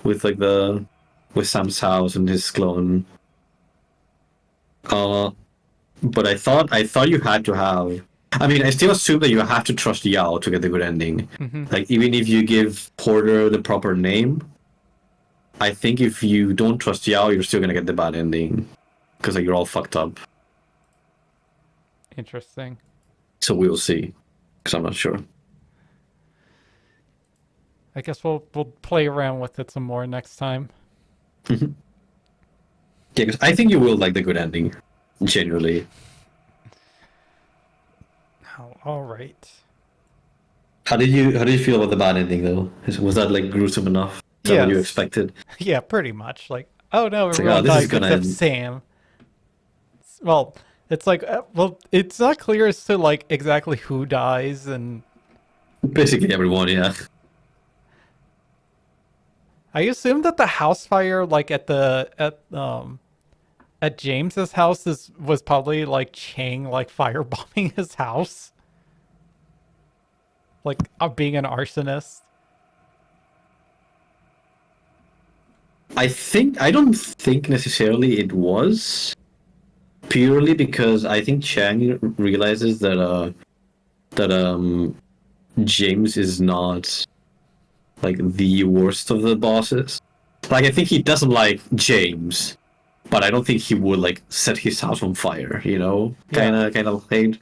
with like the with Sam's house and his clone. Uh, but I thought you had to have. I mean, I still assume that you have to trust Yao to get the good ending. Hmm. Like even if you give Porter the proper name, I think if you don't trust Yao, you're still gonna get the bad ending because like you're all fucked up. Interesting. So we'll see, because I'm not sure. I guess we'll play around with it some more next time. Yeah, because I think you will like the good ending, genuinely. Oh, all right. How did you feel about the bad ending though? Was that like gruesome enough? Is that what you Yes. expected? Yeah, pretty much. Like, oh no, It's like, oh, everyone this is dies gonna except end. Sam. Well, it's like, well, it's not clear as to like exactly who dies, and Basically everyone, yeah. I assume that the house fire, like at James's house, was probably like Chang like firebombing his house, like being an arsonist. I don't think necessarily it was purely because I think Chang realizes that James is not like the worst of the bosses. Like I think he doesn't like James, but I don't think he would like set his house on fire. You know, Yeah. kind of hate.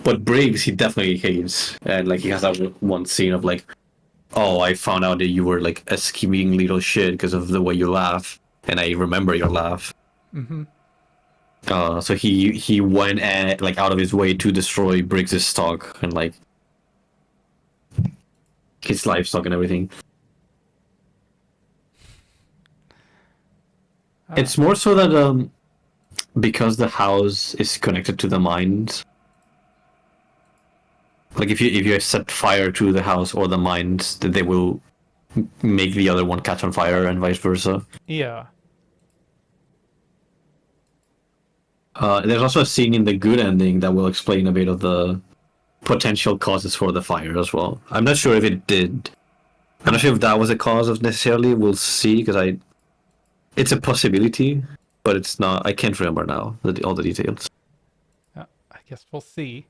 But Briggs, he definitely hates, and like he has that one scene of like, oh, I found out that you were like a scheming little shit because of the way you laugh, and I remember your laugh. Mm-hmm. So he went like out of his way to destroy Briggs's stock and like his livestock and everything. Uh, It's more so that because the house is connected to the mines. Like if you set fire to the house or the mines, then they will make the other one catch on fire and vice versa. yeah. There's also a scene in the good ending that will explain a bit of the potential causes for the fire as well. I'm not sure if it did. I'm not sure if that was a cause of necessarily. We'll see because it's a possibility, but it's not. I can't remember now all the details. I guess we'll see.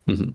Mm-hmm.